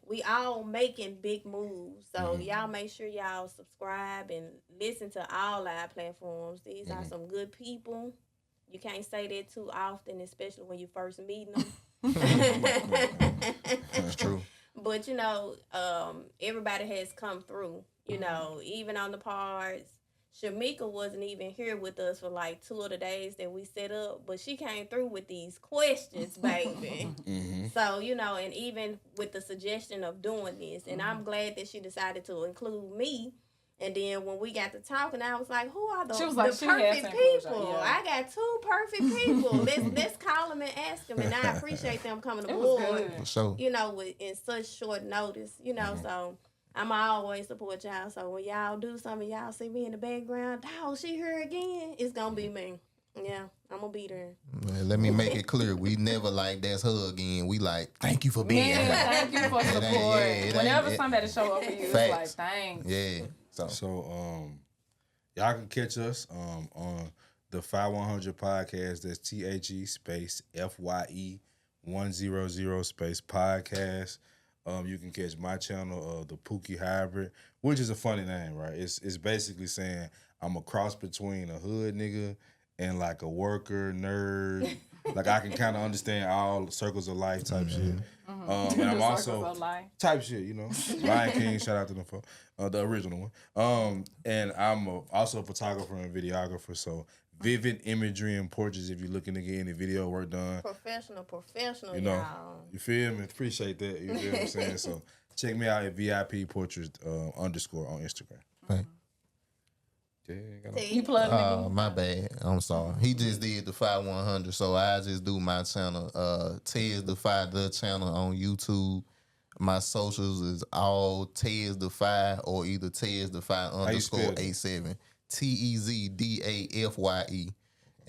[SPEAKER 1] we all making big moves. So y'all make sure y'all subscribe and listen to all our platforms. These are some good people. You can't say that too often, especially when you first meeting them.
[SPEAKER 3] That's true.
[SPEAKER 1] But everybody has come through. Even on the parts. Shamika wasn't even here with us for like 2 of the days that we set up, but she came through with these questions, baby. So, and even with the suggestion of doing this, and I'm glad that she decided to include me. And then when we got to talking, I was like, who are the,
[SPEAKER 2] She was like,
[SPEAKER 1] the
[SPEAKER 2] she has
[SPEAKER 1] perfect
[SPEAKER 2] to include
[SPEAKER 1] people?
[SPEAKER 2] y'all, yeah.
[SPEAKER 1] I got 2 perfect people. Let's call them and ask them. And I appreciate them coming
[SPEAKER 2] It was
[SPEAKER 1] aboard,
[SPEAKER 2] good.
[SPEAKER 3] So,
[SPEAKER 1] in such short notice, so I'm always support y'all. So when y'all do something, y'all see me in the background, dog, she here again, it's gonna be me. Yeah, I'm gonna be there.
[SPEAKER 3] man, let me make it clear. We never like that's her again. We like, thank you for being
[SPEAKER 2] Man,
[SPEAKER 3] here.
[SPEAKER 2] thank you for support.
[SPEAKER 3] it ain't-
[SPEAKER 2] Whenever
[SPEAKER 3] it-
[SPEAKER 2] somebody show up for you,
[SPEAKER 3] Facts.
[SPEAKER 2] it's like, thanks.
[SPEAKER 3] Yeah. So,
[SPEAKER 4] So, y'all can catch us on the 5100 podcast. That's THE space FYE 100 space podcast. You can catch my channel, the Pookie Hybrid, which is a funny name, right? It's basically saying I'm a cross between a hood nigga and like a worker, nerd. Like I can kind of understand all circles of life type shit. And I'm
[SPEAKER 2] Circles
[SPEAKER 4] also
[SPEAKER 2] of life.
[SPEAKER 4] type shit, Lion King, shout out to them for the original one. And I'm also a photographer and videographer, so vivid imagery and portraits if you're looking to get any video work done.
[SPEAKER 1] Professional,
[SPEAKER 4] y'all. You feel me? Appreciate that. You feel what I'm saying? So check me out at VIP Portraits _ on Instagram.
[SPEAKER 3] right.
[SPEAKER 4] Yeah,
[SPEAKER 2] You plug me.
[SPEAKER 3] My bad. I'm sorry. He just did the 5100, so I just do my channel. Tez the 5 the channel on YouTube. My socials is all Tez the 5 or either Tez the 5
[SPEAKER 4] you spell that?
[SPEAKER 3] _87. TEZDAFYE.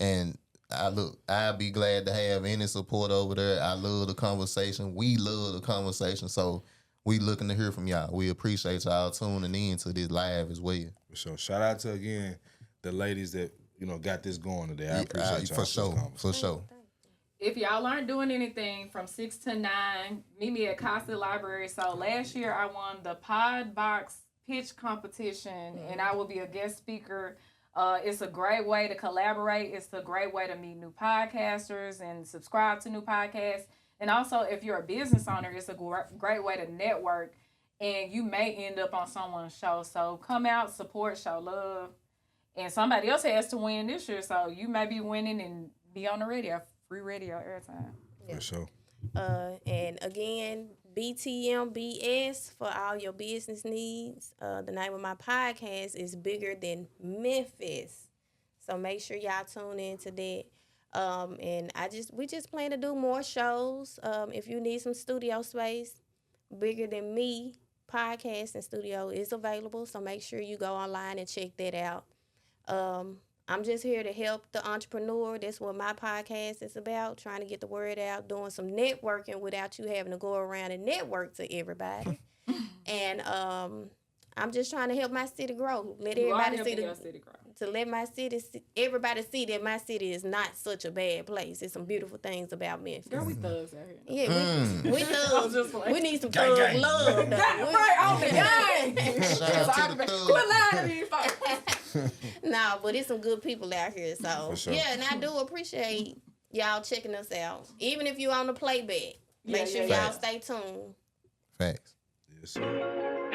[SPEAKER 3] And I'll be glad to have any support over there. I love the conversation. We love the conversation. So we looking to hear from y'all. We appreciate y'all tuning in to this live as well.
[SPEAKER 4] So shout out to again the ladies that got this going today. I appreciate y'all
[SPEAKER 3] for sure. For sure.
[SPEAKER 2] If y'all aren't doing anything from 6 to 9, meet me at Casa Library. So last year I won the Pod Box pitch competition, and I will be a guest speaker. It's a great way to collaborate. It's a great way to meet new podcasters and subscribe to new podcasts. And also, if you're a business owner, it's a great way to network, and you may end up on someone's show. So come out, support, show love. And somebody else has to win this year, so you may be winning and be on the radio, free radio airtime.
[SPEAKER 4] For sure.
[SPEAKER 1] And again, BTMBS for all your business needs. The name of my podcast is Bigger Than Memphis. So make sure y'all tune into that. And we just plan to do more shows. If you need some studio space, Bigger Than Me podcast and studio is available. So make sure you go online and check that out. I'm just here to help the entrepreneur. That's what my podcast is about, trying to get the word out, doing some networking without you having to go around and network to everybody. And I'm just trying to help my city grow. Let
[SPEAKER 2] You are
[SPEAKER 1] everybody see
[SPEAKER 2] helping your city grow.
[SPEAKER 1] to let my city see, everybody see that my city is not such a bad place. There's some beautiful things about Memphis.
[SPEAKER 2] Girl, we thugs out here.
[SPEAKER 1] Yeah, we thugs.
[SPEAKER 2] just playing.
[SPEAKER 1] We need some
[SPEAKER 3] Gang,
[SPEAKER 1] thug
[SPEAKER 3] gang.
[SPEAKER 1] love. Though.
[SPEAKER 2] Right on the game.
[SPEAKER 3] Shout out to the thug.
[SPEAKER 2] Quit lying to me, folks.
[SPEAKER 1] No, but it's some good people out here. So
[SPEAKER 4] For sure.
[SPEAKER 1] yeah, and I do appreciate y'all checking us out. Even if you on the playback,
[SPEAKER 2] Yeah,
[SPEAKER 1] make sure
[SPEAKER 2] yeah,
[SPEAKER 1] y'all stay tuned.
[SPEAKER 3] Facts.
[SPEAKER 4] Yes, sir.